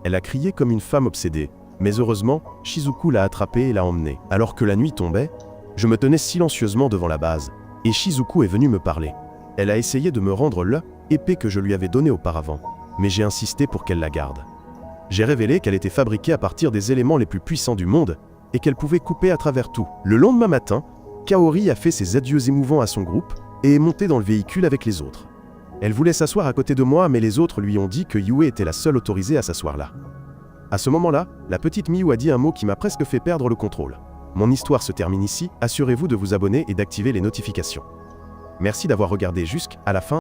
Elle a crié comme une femme obsédée, mais heureusement, Shizuku l'a attrapée et l'a emmenée. Alors que la nuit tombait, je me tenais silencieusement devant la base, et Shizuku est venue me parler. Elle a essayé de me rendre l'épée que je lui avais donnée auparavant, mais j'ai insisté pour qu'elle la garde. J'ai révélé qu'elle était fabriquée à partir des éléments les plus puissants du monde, et qu'elle pouvait couper à travers tout. Le lendemain matin, Kaori a fait ses adieux émouvants à son groupe, et est montée dans le véhicule avec les autres. Elle voulait s'asseoir à côté de moi, mais les autres lui ont dit que Yue était la seule autorisée à s'asseoir là. À ce moment-là, la petite Miu a dit un mot qui m'a presque fait perdre le contrôle. Mon histoire se termine ici, assurez-vous de vous abonner et d'activer les notifications. Merci d'avoir regardé jusqu'à la fin.